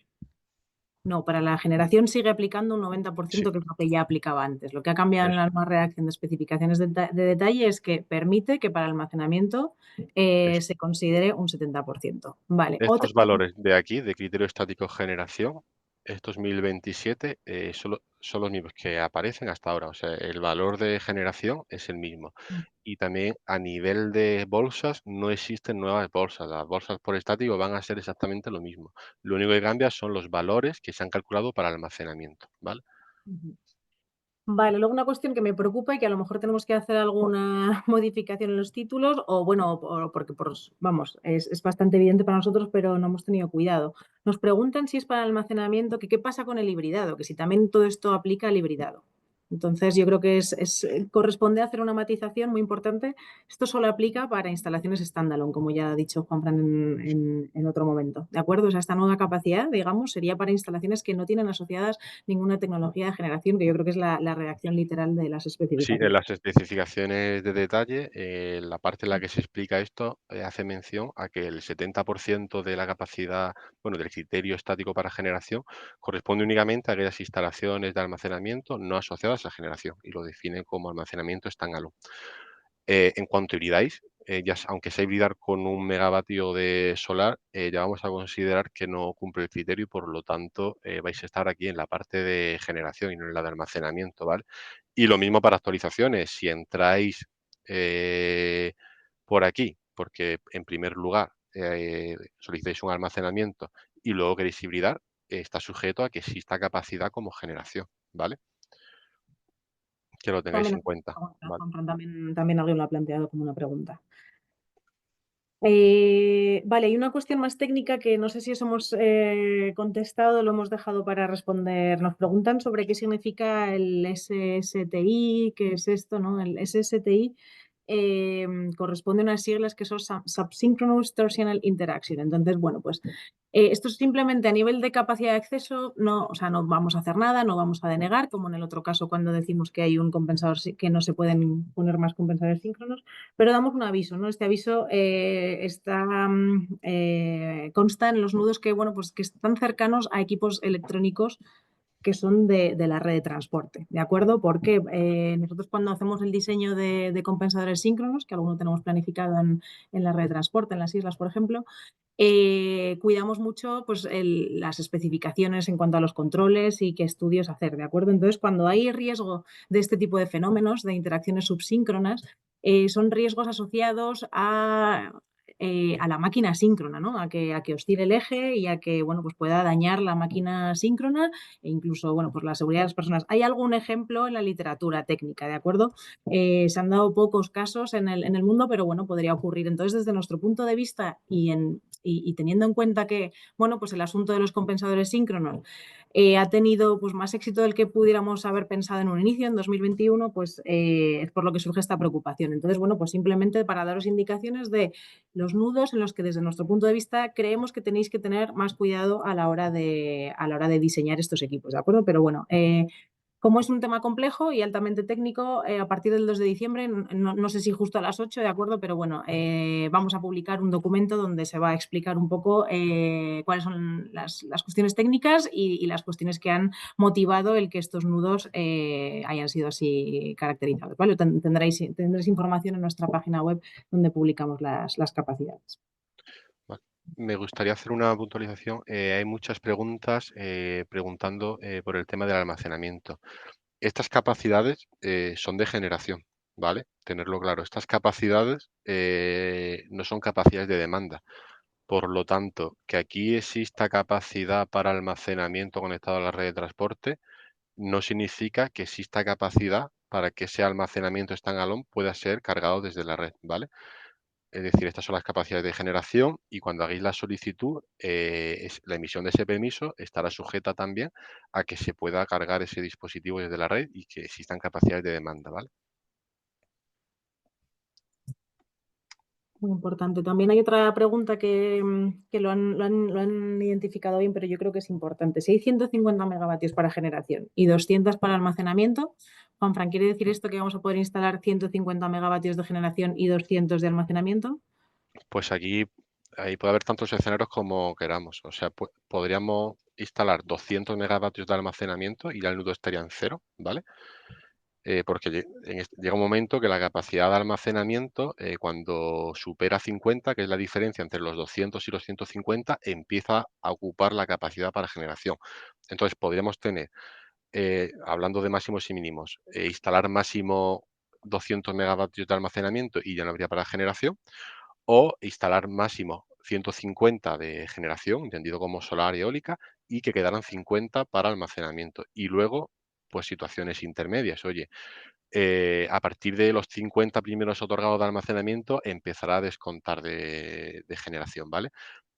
No, para la generación sigue aplicando un Sí, 90%, que es lo que ya aplicaba antes. Lo que ha cambiado en eso, la nueva redacción de especificaciones de detalle es que permite que para almacenamiento eso. se considere un 70%. Vale, otra. Estos valores de aquí, de criterio estático generación, estos 1027, son los mismos que aparecen hasta ahora. O sea, el valor de generación es el mismo. Y también a nivel de bolsas no existen nuevas bolsas. Las bolsas por estático van a ser exactamente lo mismo. Lo único que cambia son los valores que se han calculado para almacenamiento, ¿vale? Ujú. Vale, luego una cuestión que me preocupa y que a lo mejor tenemos que hacer alguna modificación en los títulos, o bueno, porque vamos, es bastante evidente para nosotros, pero no hemos tenido cuidado. Nos preguntan si es para almacenamiento, que qué pasa con el hibridado, que si también todo esto aplica al hibridado. Entonces, yo creo que corresponde hacer una matización muy importante. Esto solo aplica para instalaciones standalone, como ya ha dicho Juanfran en otro momento. ¿De acuerdo? O sea, esta nueva capacidad, digamos, sería para instalaciones que no tienen asociadas ninguna tecnología de generación, que yo creo que es la redacción literal de las Sí, en especificaciones. las especificaciones de detalle, la parte en la que se explica esto, hace mención a que el 70% de la capacidad, bueno, del criterio estático para generación, corresponde únicamente a aquellas instalaciones de almacenamiento no asociadas a generación y lo define como almacenamiento standalone. En cuanto hibridáis, aunque sea hibridar con 1 megavatio de solar, ya vamos a considerar que no cumple el criterio y por lo tanto vais a estar aquí en la parte de generación y no en la de almacenamiento, ¿vale? Y lo mismo para actualizaciones. Si entráis eh, por aquí, porque en primer lugar solicitáis un almacenamiento y luego queréis hibridar, está sujeto a que exista capacidad como generación, ¿vale? Que lo tengáis También, en cuenta, ¿vale? también alguien lo ha planteado como una pregunta. Vale, hay una cuestión más técnica que no sé si os hemos contestado, lo hemos dejado para responder. Nos preguntan sobre qué significa el SSTI, qué es esto, ¿no? El SSTI corresponde a unas siglas que son Subsynchronous Torsional Interaction. Entonces, bueno, pues esto es simplemente a nivel de capacidad de acceso, no, o sea, no vamos a hacer nada, no vamos a denegar, como en el otro caso cuando decimos que hay un compensador, que no se pueden poner más compensadores síncronos, pero damos un aviso, ¿no? Este aviso consta en los nudos que, bueno, pues que están cercanos a equipos electrónicos que son de la red de transporte, ¿de acuerdo? Porque nosotros cuando hacemos el diseño de compensadores síncronos, que alguno tenemos planificado en la red de transporte, en las islas, por ejemplo, cuidamos mucho pues, las especificaciones en cuanto a los controles y qué estudios hacer, ¿de acuerdo? Entonces, cuando hay riesgo de este tipo de fenómenos, de interacciones subsíncronas, son riesgos asociados a la máquina síncrona, ¿no? A que oscile el eje y a que bueno, pues pueda dañar la máquina síncrona e incluso bueno, pues la seguridad de las personas. Hay algún ejemplo en la literatura técnica, ¿de acuerdo? Se han dado pocos casos en el mundo, pero bueno, podría ocurrir. Entonces, desde nuestro punto de vista y teniendo en cuenta que bueno, pues el asunto de los compensadores síncronos ha tenido pues, más éxito del que pudiéramos haber pensado en un inicio, en 2021, pues es por lo que surge esta preocupación. Entonces, bueno, pues simplemente para daros indicaciones de los nudos en los que desde nuestro punto de vista creemos que tenéis que tener más cuidado a la hora de diseñar estos equipos, ¿de acuerdo? Pero bueno, Como es un tema complejo y altamente técnico, a partir del 2 de diciembre, no sé si justo a las 8, de acuerdo, pero bueno, vamos a publicar un documento donde se va a explicar un poco cuáles son las cuestiones técnicas y las cuestiones que han motivado el que estos nudos hayan sido así caracterizados, ¿vale? Tendréis información en nuestra página web donde publicamos las capacidades. Vale. Me gustaría hacer una puntualización. Hay muchas preguntas preguntando por el tema del almacenamiento. Estas capacidades son de generación, ¿vale? Tenerlo claro. Estas capacidades no son capacidades de demanda. Por lo tanto, que aquí exista capacidad para almacenamiento conectado a la red de transporte no significa que exista capacidad para que ese almacenamiento standalone pueda ser cargado desde la red, ¿vale? Es decir, estas son las capacidades de generación y cuando hagáis la solicitud, la emisión de ese permiso estará sujeta también a que se pueda cargar ese dispositivo desde la red y que existan capacidades de demanda, ¿vale? Muy importante. También hay otra pregunta que lo han identificado bien, pero yo creo que es importante. Si hay 150 megavatios para generación y 200 para almacenamiento, Juanfran, ¿quiere decir esto que vamos a poder instalar 150 megavatios de generación y 200 de almacenamiento? Pues aquí ahí puede haber tantos escenarios como queramos. O sea, podríamos instalar 200 megavatios de almacenamiento y ya el nudo estaría en cero, ¿vale? Porque llega un momento que la capacidad de almacenamiento, cuando supera 50, que es la diferencia entre los 200 y los 150, empieza a ocupar la capacidad para generación. Entonces, podríamos tener, hablando de máximos y mínimos, instalar máximo 200 megavatios de almacenamiento y ya no habría para generación, o instalar máximo 150 de generación, entendido como solar y eólica, y que quedaran 50 para almacenamiento. Y luego, pues situaciones intermedias. Oye, a partir de los 50 primeros otorgados de almacenamiento, empezará a descontar de generación, ¿vale?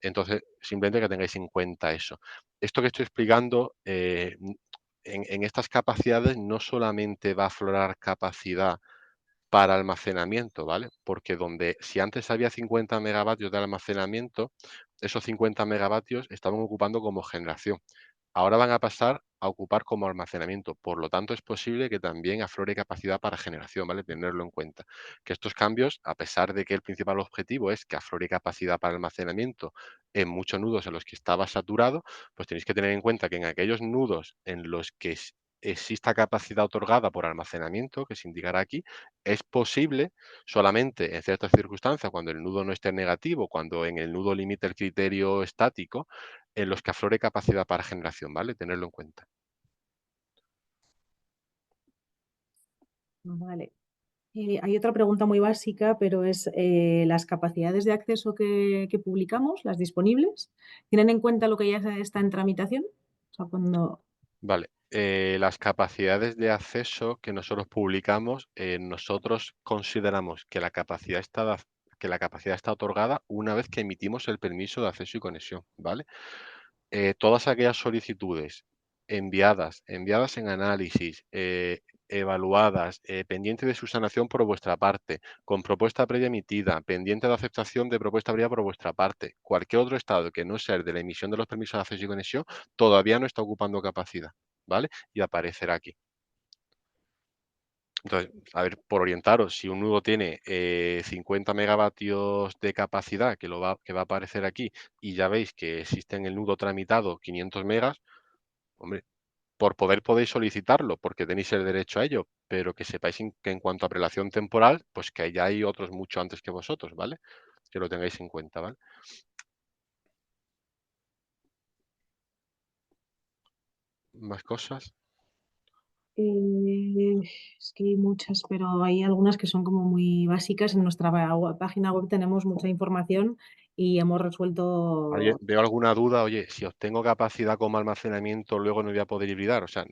Entonces, simplemente que tengáis en cuenta eso. Esto que estoy explicando, en estas capacidades no solamente va a aflorar capacidad para almacenamiento, ¿vale? Porque si antes había 50 megavatios de almacenamiento, esos 50 megavatios estaban ocupando como generación. Ahora van a pasar a ocupar como almacenamiento. Por lo tanto, es posible que también aflore capacidad para generación, ¿vale? Tenerlo en cuenta. Que estos cambios, a pesar de que el principal objetivo es que aflore capacidad para almacenamiento en muchos nudos en los que estaba saturado, pues tenéis que tener en cuenta que en aquellos nudos en los que exista capacidad otorgada por almacenamiento, que se indicará aquí, es posible solamente en ciertas circunstancias, cuando el nudo no esté negativo, cuando en el nudo limite el criterio estático, en los que aflore capacidad para generación, ¿vale? Tenerlo en cuenta. Vale. Hay otra pregunta muy básica, pero es las capacidades de acceso que publicamos, las disponibles, ¿tienen en cuenta lo que ya está en tramitación? O sea, cuando... Vale. Las capacidades de acceso que nosotros publicamos, nosotros consideramos que la capacidad está otorgada una vez que emitimos el permiso de acceso y conexión, ¿vale? Todas aquellas solicitudes enviadas en análisis, evaluadas, pendiente de subsanación por vuestra parte, con propuesta previa emitida, pendiente de aceptación de propuesta previa por vuestra parte, cualquier otro estado que no sea el de la emisión de los permisos de acceso y conexión, todavía no está ocupando capacidad, ¿vale? Y aparecerá aquí. Entonces, a ver, por orientaros, si un nudo tiene 50 megavatios de capacidad, que va a aparecer aquí, y ya veis que existe en el nudo tramitado 500 megas, hombre, por poder podéis solicitarlo, porque tenéis el derecho a ello, pero que sepáis que en cuanto a prelación temporal, pues que ya hay otros mucho antes que vosotros, ¿vale? Que lo tengáis en cuenta, ¿vale? Más cosas. Eh, es que hay muchas, pero hay algunas que son como muy básicas. En nuestra página web tenemos mucha información y hemos Oye, resuelto. veo alguna duda, oye, si obtengo capacidad como almacenamiento, luego no voy a poder hibridar. O sea,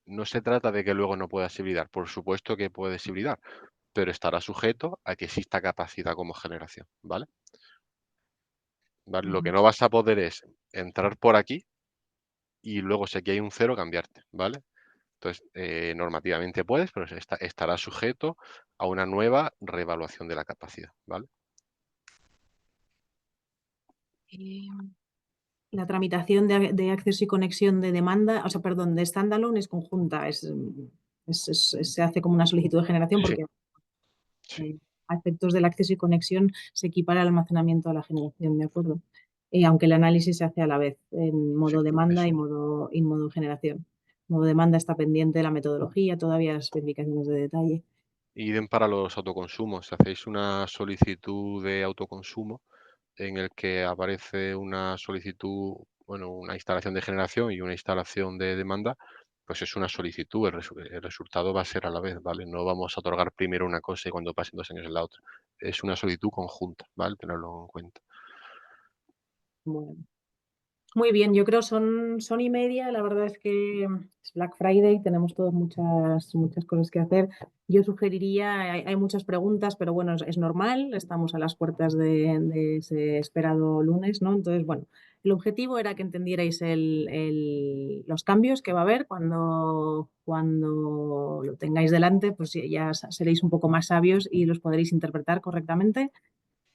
no se trata de que luego no puedas hibridar. Por supuesto que puedes hibridar, pero estará sujeto a que exista capacidad como generación, ¿vale? ¿Vale? Lo que Ujú. no vas a poder es entrar por aquí y luego, si aquí hay un cero, cambiarte, ¿vale? Entonces, normativamente puedes, pero estará sujeto a una nueva reevaluación de la capacidad, ¿vale? Eh, La tramitación de acceso y conexión de demanda, o sea, perdón, de standalone es conjunta, se hace como una solicitud de generación Sí, porque sí, a efectos del acceso y conexión se equipara el almacenamiento a la generación, ¿de acuerdo? Aunque el análisis se hace a la vez en sí, modo demanda eso. y modo generación. Modo demanda está pendiente de la metodología, todavía las especificaciones de detalle. Idem para los autoconsumos. Si hacéis una solicitud de autoconsumo en el que aparece una solicitud, bueno, una instalación de generación y una instalación de demanda, pues es una solicitud, el resultado va a ser a la vez, ¿vale? No vamos a otorgar primero una cosa y cuando pasen 2 años en la otra. Es una solicitud conjunta, ¿vale? Tenerlo en cuenta. Bueno. Muy bien, yo creo son y media. La verdad es que es Black Friday, tenemos todas muchas cosas que hacer. Yo sugeriría, hay muchas preguntas, pero bueno, es normal, estamos a las puertas de ese esperado lunes, ¿no? Entonces, bueno, el objetivo era que entendierais los cambios que va a haber cuando lo tengáis delante, pues ya seréis un poco más sabios y los podréis interpretar correctamente.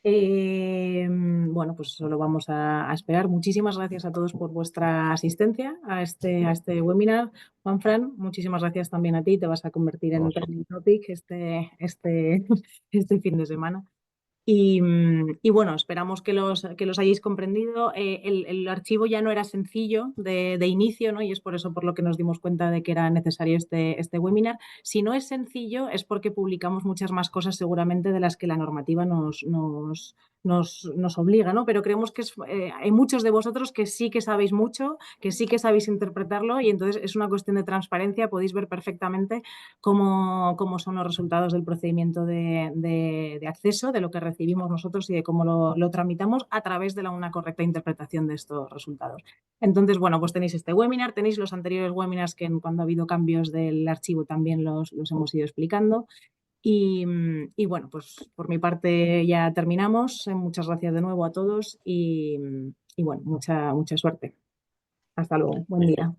Bueno, pues solo vamos a esperar. Muchísimas gracias a todos por vuestra asistencia a este webinar. Juanfran, muchísimas gracias también a ti. Te vas a convertir A en vosotros. trending topic este fin de semana. Y bueno, esperamos que los hayáis comprendido. El archivo ya no era sencillo de inicio, ¿no? Y es por eso por lo que nos dimos cuenta de que era necesario este webinar. Si no es sencillo, es porque publicamos muchas más cosas seguramente de las que la normativa nos obliga, ¿no? Pero creemos que hay muchos de vosotros que sí que sabéis mucho, que sí que sabéis interpretarlo y entonces es una cuestión de transparencia. Podéis ver perfectamente cómo son los resultados del procedimiento de acceso, de lo que recibimos nosotros y de cómo lo tramitamos a través de una correcta interpretación de estos resultados. Entonces, bueno, pues tenéis este webinar, tenéis los anteriores webinars que cuando ha habido cambios del archivo también los hemos ido explicando. Y bueno, pues por mi parte ya terminamos. Muchas gracias de nuevo a todos y bueno, mucha suerte. Hasta luego. Buen Bien. día.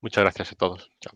Muchas gracias a todos. Chao.